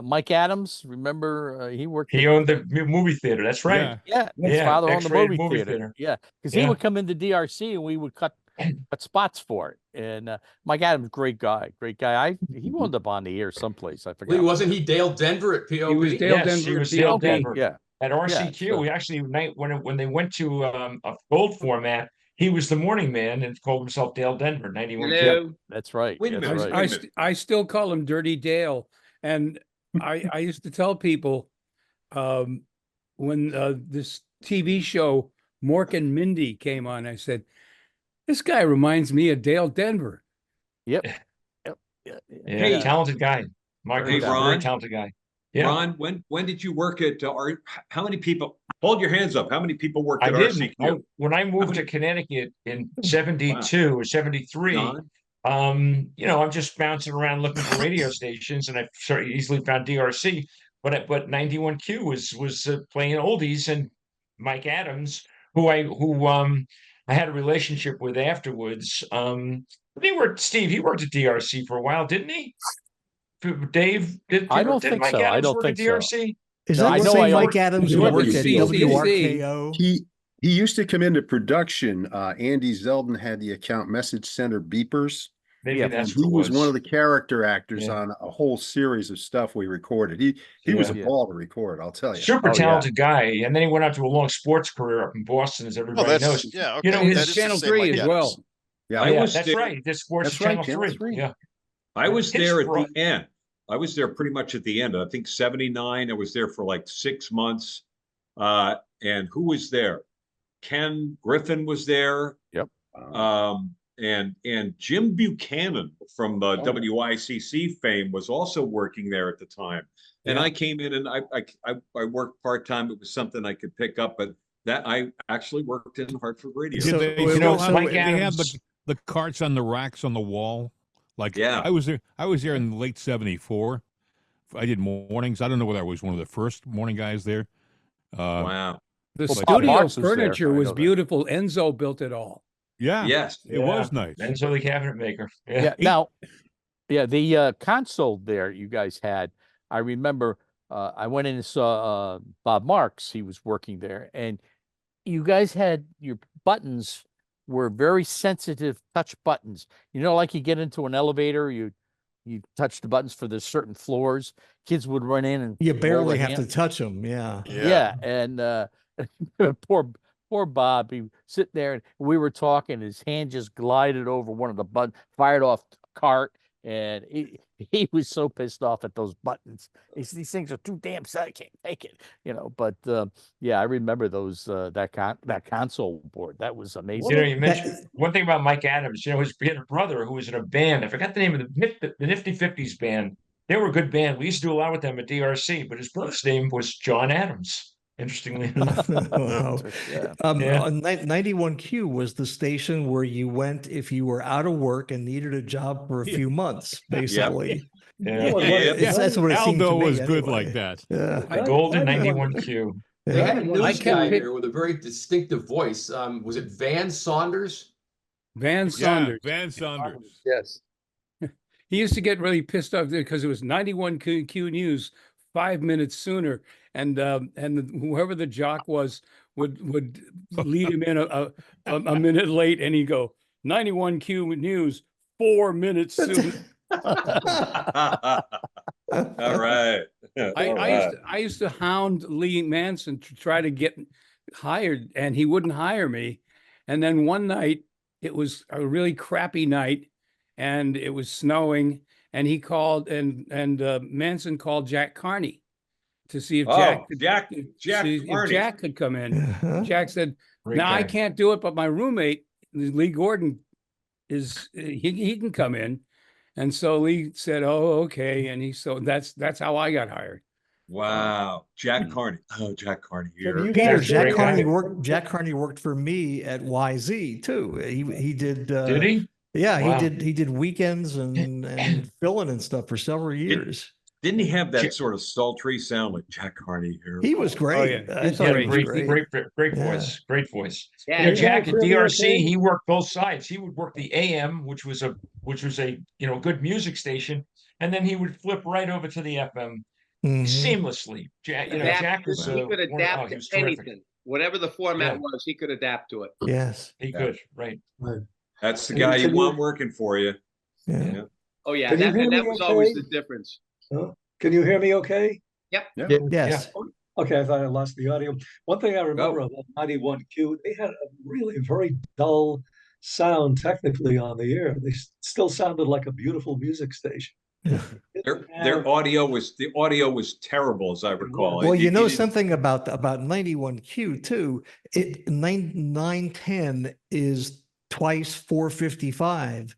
Mike Adams. Remember, he owned the movie theater. That's right. Yeah, his father owned the X-rated movie theater. Yeah, because he would come into DRC and we would cut spots for it. And Mike Adams, great guy. He wound up on the air someplace. I forgot. Lee, wasn't he Dale Denver at POP? He was Dale Denver. He was Dale Denver. Yeah. At RCQ, we actually when they went to a gold format, he was the morning man and called himself Dale Denver. 91Q. That's right. Wait a minute. I still call him Dirty Dale, and I used to tell people when this TV show Mork and Mindy came on, I said, "This guy reminds me of Dale Denver." Yep. Yeah, talented guy. Mark, Hey, Ron. very talented guy. Yeah. Ron, when did you work at how many people? Hold your hands up. How many people worked at did. RCQ? When I moved to Connecticut in 72 or 73, you know, I'm just bouncing around looking for radio stations, and I very easily found DRC. But 91Q was playing oldies, and Mike Adams, who I had a relationship with afterwards. He worked at DRC for a while, didn't he? Dave, I don't think Mike so. Adams I don't work think at so. DRC? is that the same Mike Adams who worked at CCC. WRKO? He used to come into production. Andy Zeldin had the account message center beepers. Maybe that's He what was one of the character actors on a whole series of stuff we recorded. He was a ball to record, I'll tell you. Super talented guy, and then he went on to a long sports career up in Boston, as everybody knows. Yeah, okay. You know, It's Channel 3 as well. Yeah, that's right. This sports Channel 3. Yeah, I was there at the end. I was there pretty much at the end. I think 79. I was there for like 6 months. And who was there? Ken Griffin was there. Yep. And Jim Buchanan from WICC fame was also working there at the time. And I came in and I worked part-time. It was something I could pick up, but that I actually worked in Hartford Radio. Did they, you know, they have the carts on the racks on the wall. Like, I was there in late 74. I did mornings. I don't know whether I was one of the first morning guys there. Wow. The studio furniture was beautiful. Enzo built it all. Yeah. Yes. It was nice. Enzo the cabinet maker. Now, the console there you guys had, I remember I went in and saw Bob Marks. He was working there, and you guys had your buttons were very sensitive touch buttons. You know, like you get into an elevator, you you touch the buttons for the certain floors. Kids would run in and You roll barely their have to hand. touch them. Yeah. Yeah, and poor Bob, he sitting there and we were talking, his hand just glided over one of the buttons, fired off the cart, and he was so pissed off at those buttons. These things are too damn set, I can't take it, But yeah, I remember those that console board. That was amazing. You mentioned one thing about Mike Adams. He had a brother who was in a band. I forgot the name of the Nifty Fifties band. They were a good band. We used to do a lot with them at DRC, but his brother's name was John Adams. Interestingly enough. Wow. Yeah. 91Q was the station where you went if you were out of work and needed a job for a few months, basically. That's what it seemed to Aldo me was good anyway. like that. Yeah. The golden 91Q. They had a news I guy kept here with a very distinctive voice. Was it Van Saunders? Van Saunders. Van Saunders. Yes. He used to get really pissed off because it was 91Q News 5 minutes sooner, and whoever the jock was would lead him in a minute late, and he'd go 91Q News 4 minutes sooner. All right. I used to hound Lee Manson to try to get hired, and he wouldn't hire me. And then one night, it was a really crappy night, and it was snowing. And he called, and Manson called Jack Carney to see if Jack could come in. Jack said, "Now I can't do it, but my roommate Lee Gordon he can come in." And so Lee said, "Oh, okay." And that's how I got hired. Wow, Jack Carney. Oh, Jack Carney here. Peter, Jack Carney worked for me at YZ too. He did. Did he? Yeah, Wow. he did weekends and fill-in and stuff for several years. Didn't he have that sort of sultry sound like Jack Carney here? He was great. Oh, yeah. I thought he was great Yeah. voice. Great voice. Yeah, Jack at DRC, okay? he worked both sides. He would work the AM, which was a good music station, and then he would flip right over to the FM seamlessly. Jack was he could adapt he was to terrific. anything, whatever the format was. He could adapt to it. Yes, he could. Right. That's the guy you want working for you. Yeah. Oh yeah, Can you hear that me was okay? always the difference. Can you hear me okay? Yep. Yes. Okay, I thought I lost the audio. One thing I remember about 91Q, they had a really very dull sound technically on the air. They still sounded like a beautiful music station. Their audio was terrible, as I recall. Well, you know something about 91Q too. 910 is twice 455.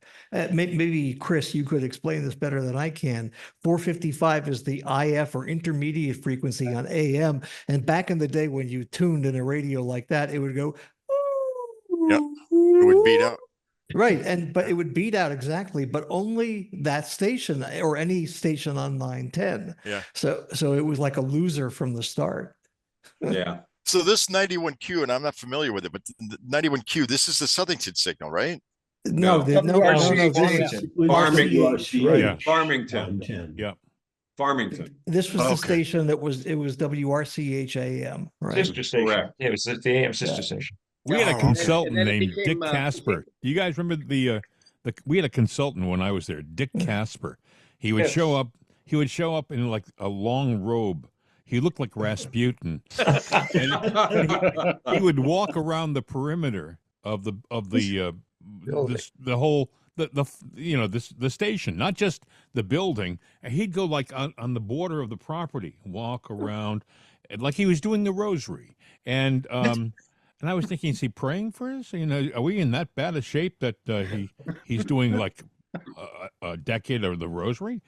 Maybe Chris, you could explain this better than I can. 455 is the IF or intermediate frequency on AM. And back in the day when you tuned in a radio like that, it would go. Yep. It would beat out. Right. But it would beat out exactly, but only that station or any station on 910. Yeah. So it was like a loser from the start. Yeah. So this 91Q, and I'm not familiar with it, but 91Q, this is the Southington signal, right? No. Farmington. Yeah. Farmington. This was the station it was WRCH AM, right? Sister station. Correct. Yeah, it was the AM sister station. We had a consultant And then it named became, Dick Casper. Do you guys remember we had a consultant when I was there, Dick Casper. He would show up. He would show up in like a long robe. He looked like Rasputin, and he would walk around the perimeter of the station, not just the building. And he'd go like on the border of the property, walk around, like he was doing the rosary. And I was thinking, is he praying for us? Are we in that bad a shape that he's doing like a decade of the rosary?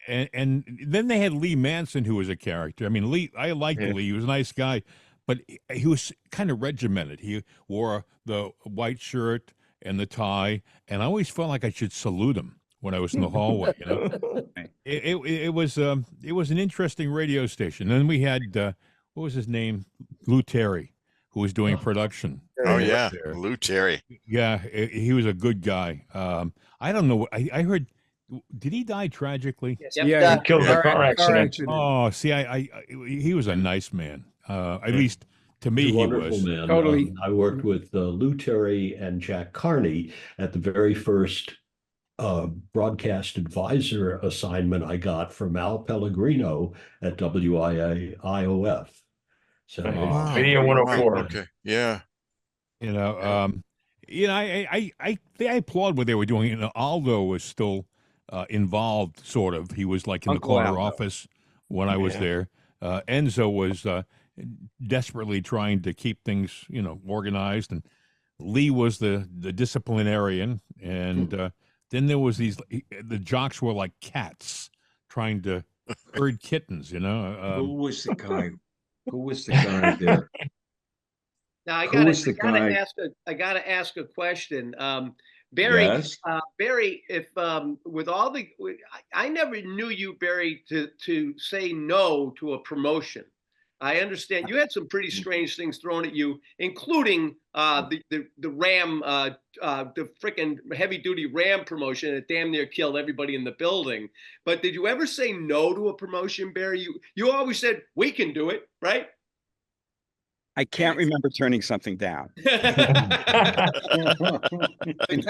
And then they had Lee Manson, who was a character. I mean, I liked Lee. He was a nice guy, but he was kind of regimented. He wore the white shirt and the tie, and I always felt like I should salute him when I was in the hallway. It was an interesting radio station. And then we had what was his name, Lou Terry, who was doing production. Oh yeah, Lou Terry. Yeah, he was a good guy. I don't know. I heard. Did he die tragically? Yes. Yeah, he killed in a car accident. Oh, see, he was a nice man. At least to me, he was. Man. Totally. I worked with Lou Terry and Jack Carney at the very first broadcast advisor assignment I got from Al Pellegrino at WIAIOF. So Wow. Radio 104. Okay. Yeah. I applaud what they were doing. Aldo was still involved, sort of. He was like in Uncle the corner Aldo. office when I was there. Enzo was desperately trying to keep things, organized, and Lee was the disciplinarian, and then there was the jocks were like cats trying to herd kittens. Who was the guy? Who was the guy there? Now I Who was the gotta guy? gotta ask a question. Barry, Yes. Barry, if with all the, I never knew you, Barry, to say no to a promotion. I understand you had some pretty strange things thrown at you, including the Ram, the freaking heavy duty Ram promotion that damn near killed everybody in the building. But did you ever say no to a promotion, Barry? You always said we can do it, right? I can't remember turning something down. In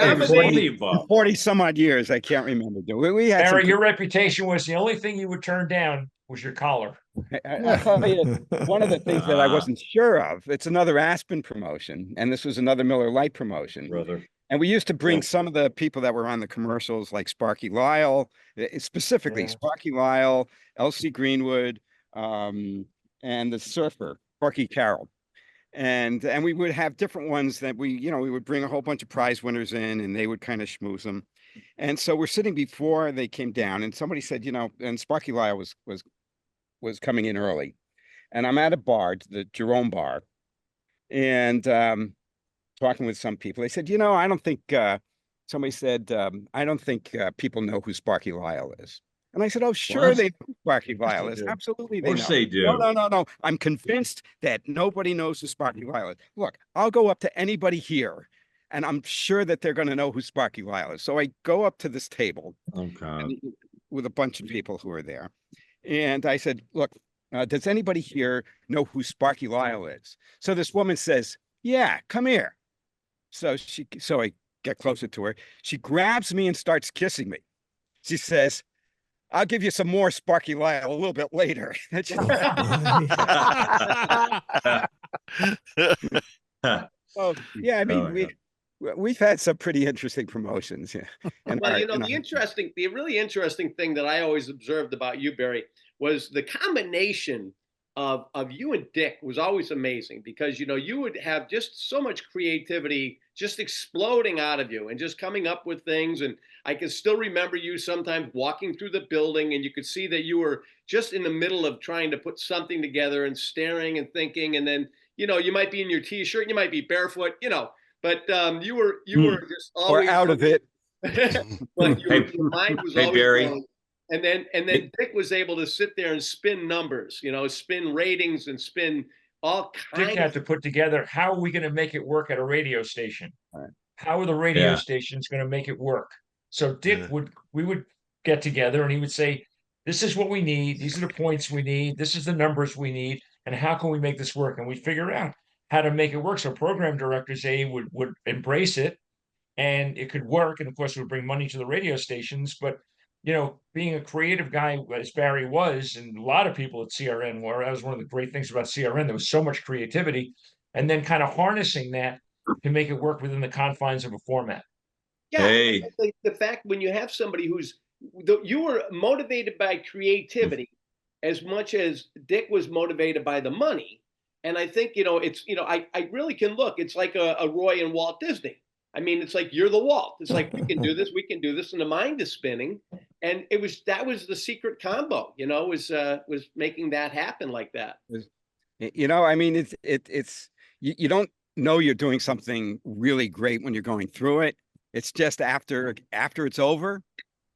40 some odd years, I can't remember doing. We had Barry, your reputation was the only thing you would turn down was your collar. I'll tell you, one of the things that I wasn't sure of, it's another Aspen promotion, and this was another Miller Lite promotion. Brother. And we used to bring some of the people that were on the commercials, like Sparky Lyle, specifically Sparky Lyle, Elsie Greenwood, and the surfer, Sparky Carroll. And we would have different ones that we would bring a whole bunch of prize winners in, and they would kind of schmooze them. And so we're sitting before they came down, and somebody said, and Sparky Lyle was coming in early, and I'm at a bar, the Jerome Bar, and talking with some people. They said, I don't think somebody said, I don't think people know who Sparky Lyle is. And I said, oh, sure, What? they know who Sparky Lyle is. Absolutely, Of they course know. they do. No. I'm convinced that nobody knows who Sparky Lyle is. Look, I'll go up to anybody here, and I'm sure that they're going to know who Sparky Lyle is. So I go up to this table with a bunch of people who are there. And I said, look, does anybody here know who Sparky Lyle is? So this woman says, yeah, come here. So I get closer to her. She grabs me and starts kissing me. She says, I'll give you some more Sparky Lyle a little bit later. Well, yeah, I mean, we've had some pretty interesting promotions. Yeah. And well, the really interesting thing that I always observed about you, Barry, was the combination of you and Dick was always amazing, because you would have just so much creativity just exploding out of you and just coming up with things. And I can still remember you sometimes walking through the building, and you could see that you were just in the middle of trying to put something together and staring and thinking. And then you might be in your t-shirt, you might be barefoot, but you were just always or out of it. But your mind was always Barry. going. And then Dick was able to sit there and spin numbers, spin ratings and spin all kinds. Dick had to put together, how are we going to make it work at a radio station? Right. How are the radio stations going to make it work? So Dick we would get together, and he would say, this is what we need. These are the points we need. This is the numbers we need. And how can we make this work? And we'd figure out how to make it work. So program directors, would embrace it, and it could work. And of course, it would bring money to the radio stations. But being a creative guy as Barry was, and a lot of people at CRN were, that was one of the great things about CRN. There was so much creativity, and then kind of harnessing that to make it work within the confines of a format. Yeah, the fact when you have somebody you were motivated by creativity as much as Dick was motivated by the money. And I think, I really can look, it's like a Roy and Walt Disney. I mean, it's like, you're the Walt. It's like, we can do this, and the mind is spinning. And that was the secret combo, was making that happen like that. I mean, it's you don't know you're doing something really great when you're going through it. It's just after it's over,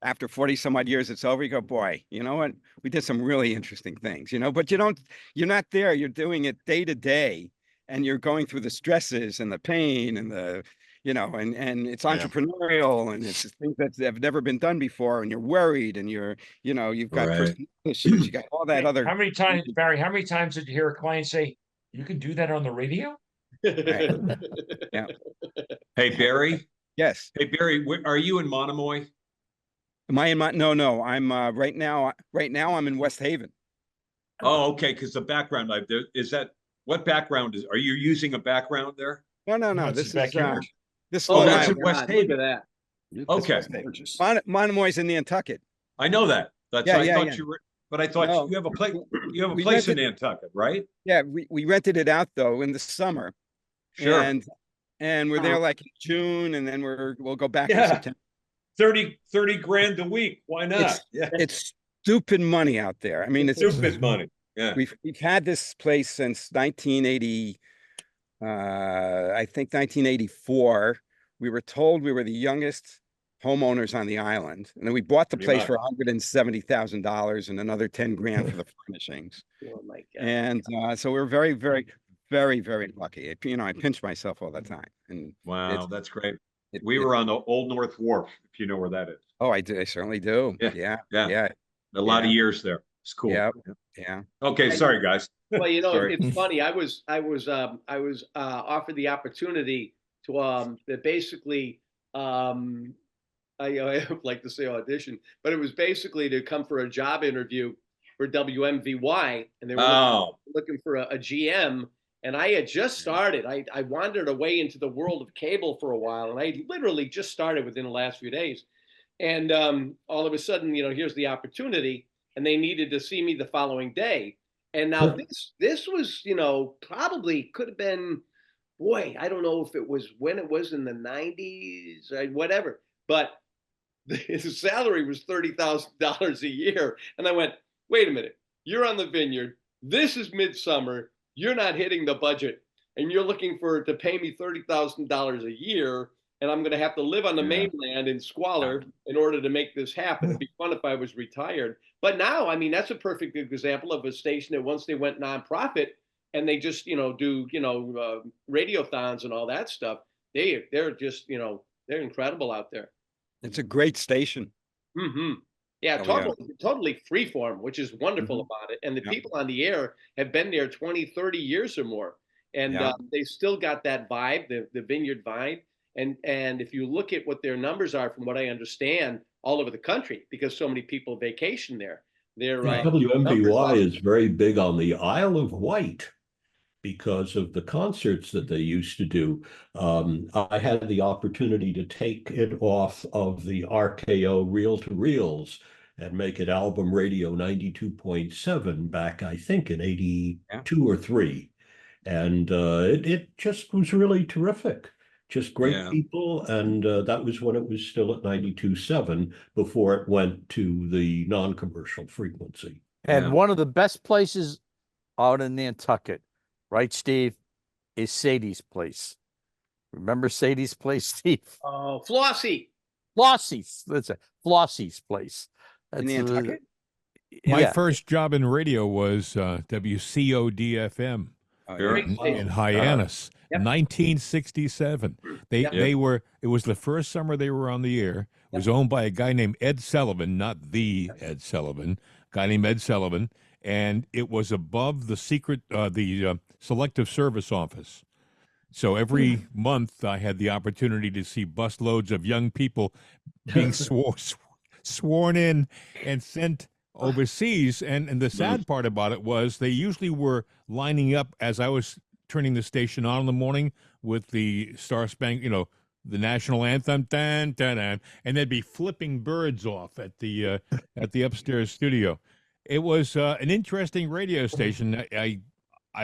after 40 some odd years, it's over. You go, boy, you know what? We did some really interesting things, but you're not there. You're doing it day to day, and you're going through the stresses and the pain and the, and it's entrepreneurial, and it's things that have never been done before, and you're worried, and you've got personal issues, you got all that other. How many times, Barry, how many times did you hear a client say, you can do that on the radio? Right. Yeah. Hey, Barry. Yes. Hey, Barry, are you in Monomoy? Am I in my? No. I'm right now. Right now, I'm in West Haven. Oh, okay. Because the background, is that what background is? Are you using a background there? No. it's This his is backyard. this. Oh, Long that's in Island. West Haven. Look at Okay. Monomoy's in Nantucket. I know that. That's Yeah, I yeah, thought yeah. you were, but I thought No, you have a place. You have a we place in rented. Nantucket, right? Yeah, we rented it out though in the summer, Sure. and we're there like in June, and then we'll go back in Yeah. September. 30 grand a week. Why not? It's stupid money out there. I mean, it's Stupid money. Yeah. We've had this place since 1980. I think 1984. We were told we were the youngest homeowners on the island, and then we bought the Pretty place much. for $170,000 and another 10 grand for the furnishings. Oh my God. And so we're very, very, very, very lucky. I pinch myself all the time. And Wow, that's great. it- We it- were on the Old North Wharf, if you know where that is. Oh, I do. I certainly do. Yeah. Yeah. A lot of Yeah. years there. It's cool. Yeah. Okay, sorry guys. Well, Sorry. it's funny. I was offered the opportunity to basically I would like to say audition, but it was basically to come for a job interview for WMVY, and they were looking for a GM. And I had just started. I wandered away into the world of cable for a while, and I literally just started within the last few days. And all of a sudden, here's the opportunity, and they needed to see me the following day. And now this was, probably could have been, boy, I don't know if it was when it was in the 90s or whatever, but his salary was $30,000 a year. And I went, wait a minute, you're on the Vineyard. This is midsummer. You're not hitting the budget, and you're looking to pay me $30,000 a year. And I'm going to have to live on the mainland in squalor in order to make this happen. It'd be fun if I was retired. But now, I mean, that's a perfect example of a station that once they went nonprofit and they just, do, radiothons and all that stuff. They're just, they're incredible out there. It's a great station. Mm-hmm. Yeah, totally freeform, which is wonderful about it. And the people on the air have been there 20, 30 years or more. And they still got that vibe, the Vineyard vibe. And if you look at what their numbers are, from what I understand, all over the country, because so many people vacation there. WMBY is very big on the Isle of Wight because of the concerts that they used to do. I had the opportunity to take it off of the RKO reel-to-reels and make it album radio 92.7 back, I think, in 82 or 3. And it just was really terrific. Just great people, and that was when it was still at 92.7 before it went to the non-commercial frequency. And one of the best places out in Nantucket, right, Steve, is Sadie's place. Remember Sadie's place, Steve? Oh, Flossie. Flossie's. That's it. Flossie's place. That's in Nantucket? My first job in radio was WCOD-FM. In Hyannis, 1967. It was the first summer they were on the air. It was owned by a guy named Ed Sullivan, not the Ed Sullivan, guy named Ed Sullivan, and it was above the Selective Service Office. So every month I had the opportunity to see busloads of young people being sworn in and sent overseas. And the sad part about it was they usually were lining up as I was turning the station on in the morning with the Star Spangled, the national anthem, dun, dun, dun, and they'd be flipping birds off at the upstairs studio. It was an interesting radio station. I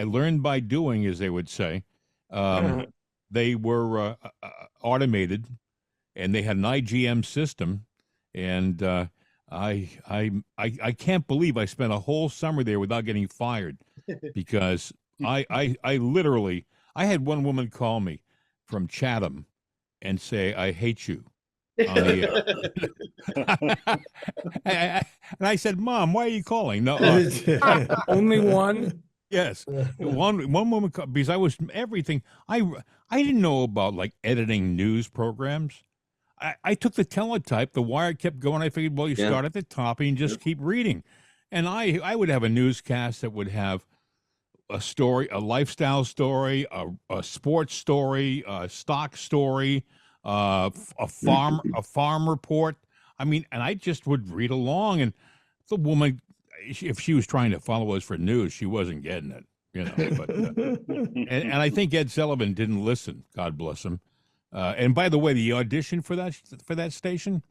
learned by doing, as they would say. They were automated, and they had an IGM system, and I can't believe I spent a whole summer there without getting fired, because I literally, I had one woman call me from Chatham and say, "I hate you." On the and I said, "Mom, why are you calling?" No, only one. Yes, one woman, because I was everything. I didn't know about like editing news programs. I took the teletype. The wire kept going. I figured, well, you start at the top and you just keep reading. And I would have a newscast that would have a story, a lifestyle story, a sports story, a stock story, a farm report. I mean, and I just would read along, and the woman, if she was trying to follow us for news, she wasn't getting it, you know. But and I think Ed Sullivan didn't listen. God bless him. And by the way, the audition for that station,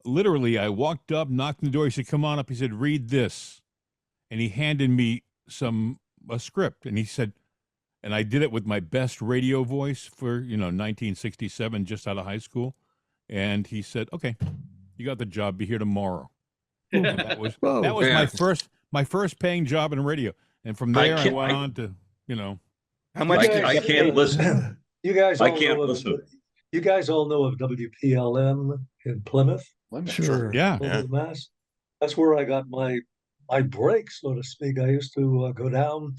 literally, I walked up, knocked on the door. He said, "Come on up." He said, "Read this," and he handed me a script, and he said, and I did it with my best radio voice for 1967, just out of high school, and he said, "Okay, you got the job. Be here tomorrow." And that was my first paying job in radio, and from there I went on to How much? I can't listen. You guys I all can't know listen. you guys all know of WPLM in Plymouth, Sure. Yeah. Mass. That's where I got my break, so to speak. I used to go down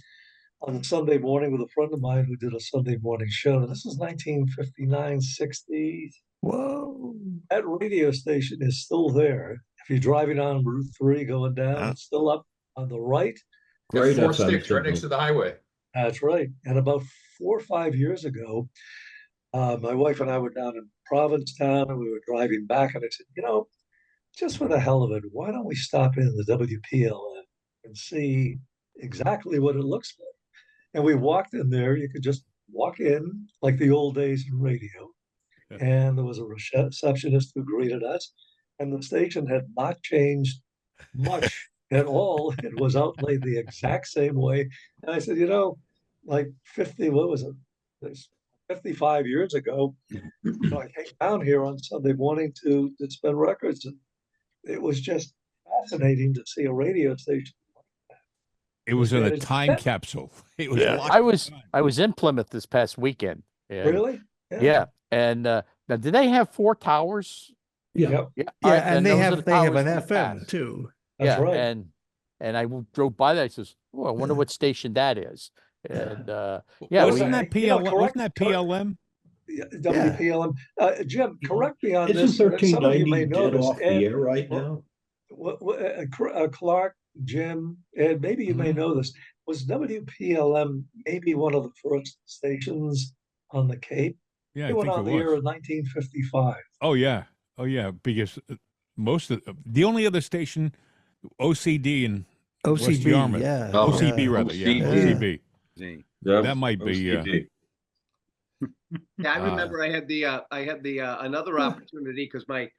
on a Sunday morning with a friend of mine who did a Sunday morning show. Now, this is 1959, 60. Whoa. That radio station is still there. If you're driving on Route 3 going down, it's still up on the right. Great Four FM sticks right signal. next to the highway. That's right. And about 4 or 5 years ago, my wife and I were down in Provincetown, and we were driving back, and I said, just for the hell of it, why don't we stop in the WPLN and see exactly what it looks like? And we walked in there. You could just walk in like the old days in radio. And there was a receptionist who greeted us. And the station had not changed much at all. It was outlaid the exact same way. And I said, like 55 years ago, I came down here on Sunday morning to spin records. And it was just fascinating to see a radio station. It was in a time capsule. It was. Yeah. I was in Plymouth this past weekend. Really? Yeah. And now, do they have 4 towers? Yeah. Yeah. And they have the an towers FM too. That's right. And I drove by that. I says, "Oh, I wonder what station that is." And wasn't that PLM? Wasn't that PLM? WPLM. Jim, correct me on Isn't this. 1390 dead off the air right now? Clark, Jim, and maybe you may know this. Was WPLM maybe one of the first stations on the Cape? Yeah, it went on the air in 1955. Oh yeah, because most of the only other station, OCD and West Yarmouth. Yeah. OCB rather, OCB. That might be. Yeah, I remember I had the another opportunity because my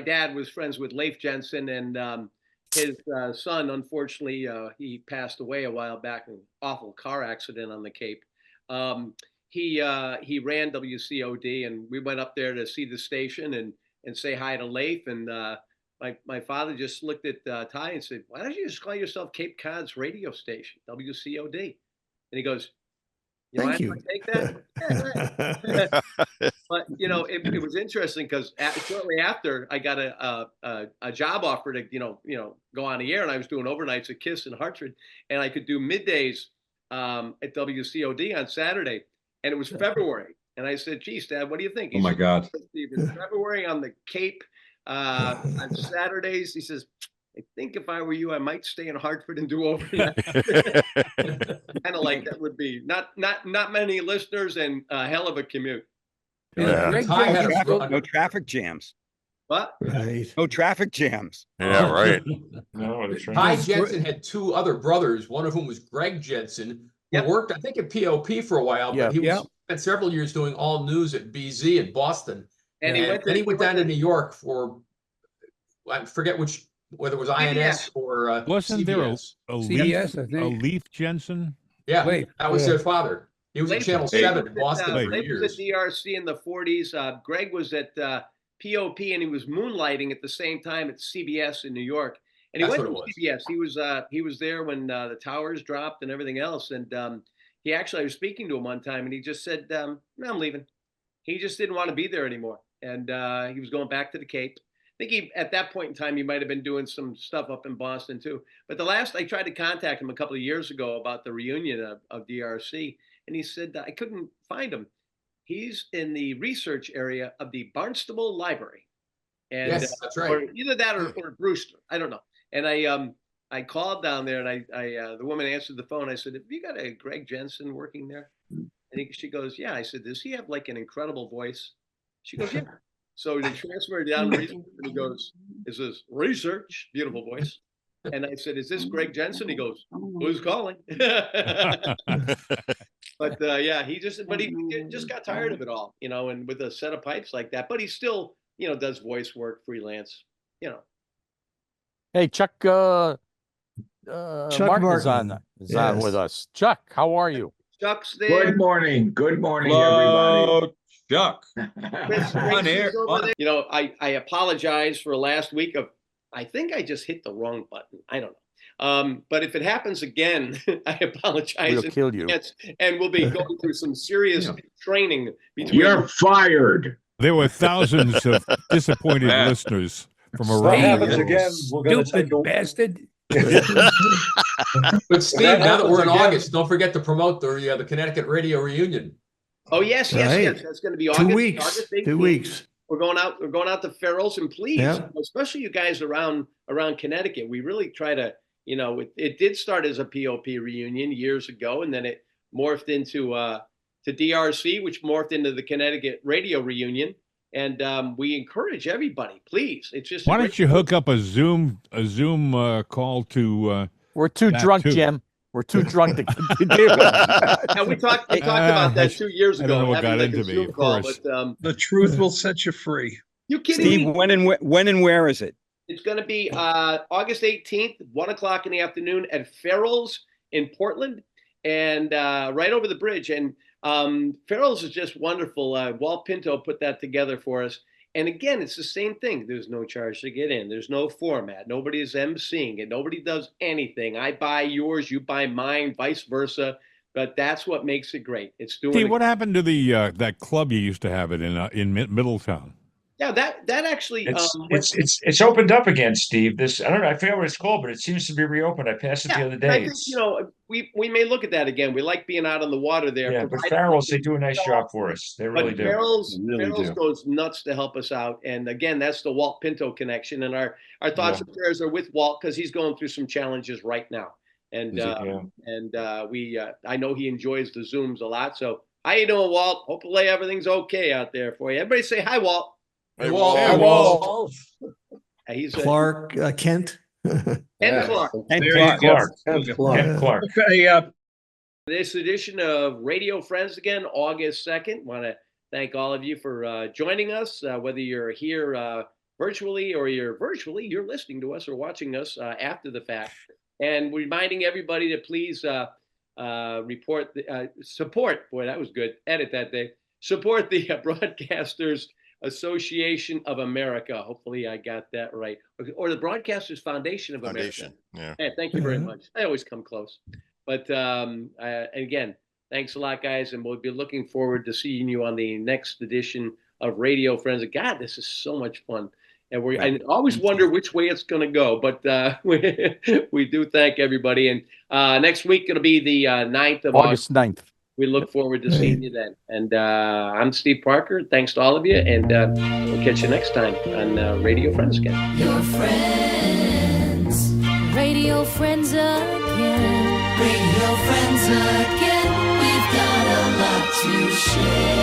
dad was friends with Leif Jensen, and his son, unfortunately, he passed away a while back in an awful car accident on the Cape. He ran WCOD, and we went up there to see the station and say hi to Leif. And my father just looked at Ty and said, "Why don't you just call yourself Cape Cod's radio station, WCOD?" And he goes, Thank you. If I take that? Yeah, right. But it was interesting because shortly after I got a job offer to go on the air, and I was doing overnights at KISS in Hartford, and I could do middays at WCOD on Saturday, and it was February, and I said, "Geez, Dad, what do you think?" Oh my God! It's February on the Cape on Saturdays. He says, "I think if I were you, I might stay in Hartford and do overnight." Kind of like that would be not many listeners and a hell of a commute. No traffic jams. What? Right. No traffic jams. Yeah, right. Ty Jensen had 2 other brothers, one of whom was Greg Jensen, who worked, I think, at POP for a while, but he spent several years doing all news at BZ in Boston. And he went down to New York for, I forget whether it was INS or wasn't CBS. there a CBS, I think. a Leaf Jensen? Yeah, that was their father. He was at Channel 7 in Boston for Leif years. was at DRC in the 40s. Greg was at POP, and he was moonlighting at the same time at CBS in New York. And he went to CBS. He was there when the towers dropped and everything else. And he actually, I was speaking to him one time, and he just said, "No, I'm leaving." He just didn't want to be there anymore, and he was going back to the Cape. I think at that point in time, he might have been doing some stuff up in Boston too. But I tried to contact him a couple of years ago about the reunion of DRC, and he said I couldn't find him. He's in the research area of the Barnstable Library. And, yes, that's right. Or either that or Brewster. I don't know. And I called down there, and the woman answered the phone. I said, "Have you got a Greg Jensen working there?" And she goes, "Yeah." I said, "Does he have like an incredible voice?" She goes, "Yeah." So they transferred down to research, and he goes, "Is this research?" Beautiful voice. And I said, "Is this Greg Jensen?" He goes, "Who's calling?" But yeah, he just got tired of it all, and with a set of pipes like that. But he still, does voice work freelance, Hey, Chuck, Martin Martin. is on with us. Chuck, how are you? Chuck's there. Good morning, everybody. Hello, Chuck. Chris On Tracy's air. over there. I apologize for last week I think I just hit the wrong button. I don't know. But if it happens again, I apologize. We'll kill you. And we'll be going through some serious training between. You're fired. There were thousands of disappointed listeners from What around happens the world. again? We're going to take Stupid bastard. But Steve, now that we're in happens again- August, don't forget to promote the Connecticut radio reunion. Oh yes. Right. That's going to be August. 2 weeks. August 2 18th. weeks. We're going out to Farrell's, and please, Yeah. especially you guys around Connecticut, we really try to, it did start as a POP reunion years ago, and then it morphed into to DRC, which morphed into the Connecticut radio reunion. And we encourage everybody, please. It's just Why don't you hook up a Zoom call to? We're too that drunk, too. Jim. We're too drunk to continue. Yeah, we talked about that 2 years I ago. don't know what having got like a into me, Zoom of call, course. but The truth will set you free. you kidding Steve, me? when and where is it? It's going to be August 18th, 1 o'clock in the afternoon at Farrell's in Portland, and right over the bridge. And Farrell's is just wonderful. Walt Pinto put that together for us. And again, it's the same thing. There's no charge to get in. There's no format. Nobody is emceeing it. Nobody does anything. I buy yours, you buy mine, vice versa. But that's what makes it great. It's doing. Steve, what happened to the that club you used to have it in Middletown? Yeah, that actually It's opened up again, Steve. I don't know. I forget what it's called, but it seems to be reopened. I passed it the other day. I think, we may look at that again. We like being out on the water there. Yeah, but Farrell's, they do a nice job for us. They really do. Farrell's do. goes nuts to help us out. And again, that's the Walt Pinto connection. And our thoughts and prayers are with Walt because he's going through some challenges right now. And I know he enjoys the Zooms a lot. So how you doing, Walt? Hopefully everything's okay out there for you. Everybody say hi, Walt. Hey, Walt. Hey, Walt. He's Clark, Kent. Ken Clark. Ken Clark. Okay, This edition of Radio Friends again, August 2nd. Want to thank all of you for joining us, whether you're here virtually or you're listening to us or watching us after the fact. And reminding everybody to please support. Boy, that was good. Edit that, Dave. Support the Broadcasters Association of America. Hopefully I got that right. Or the Broadcasters Foundation of America. Yeah. Hey, thank you very much. I always come close. But again, thanks a lot, guys. And we'll be looking forward to seeing you on the next edition of Radio Friends. God, this is so much fun. And I always wonder which way it's going to go. But we do thank everybody. And next week, it'll be the 9th of August 9th. We look forward to seeing you then. And I'm Steve Parker. Thanks to all of you. And we'll catch you next time on Radio Friends again. Your friends, Radio Friends again. Radio Friends again. We've got a lot to share.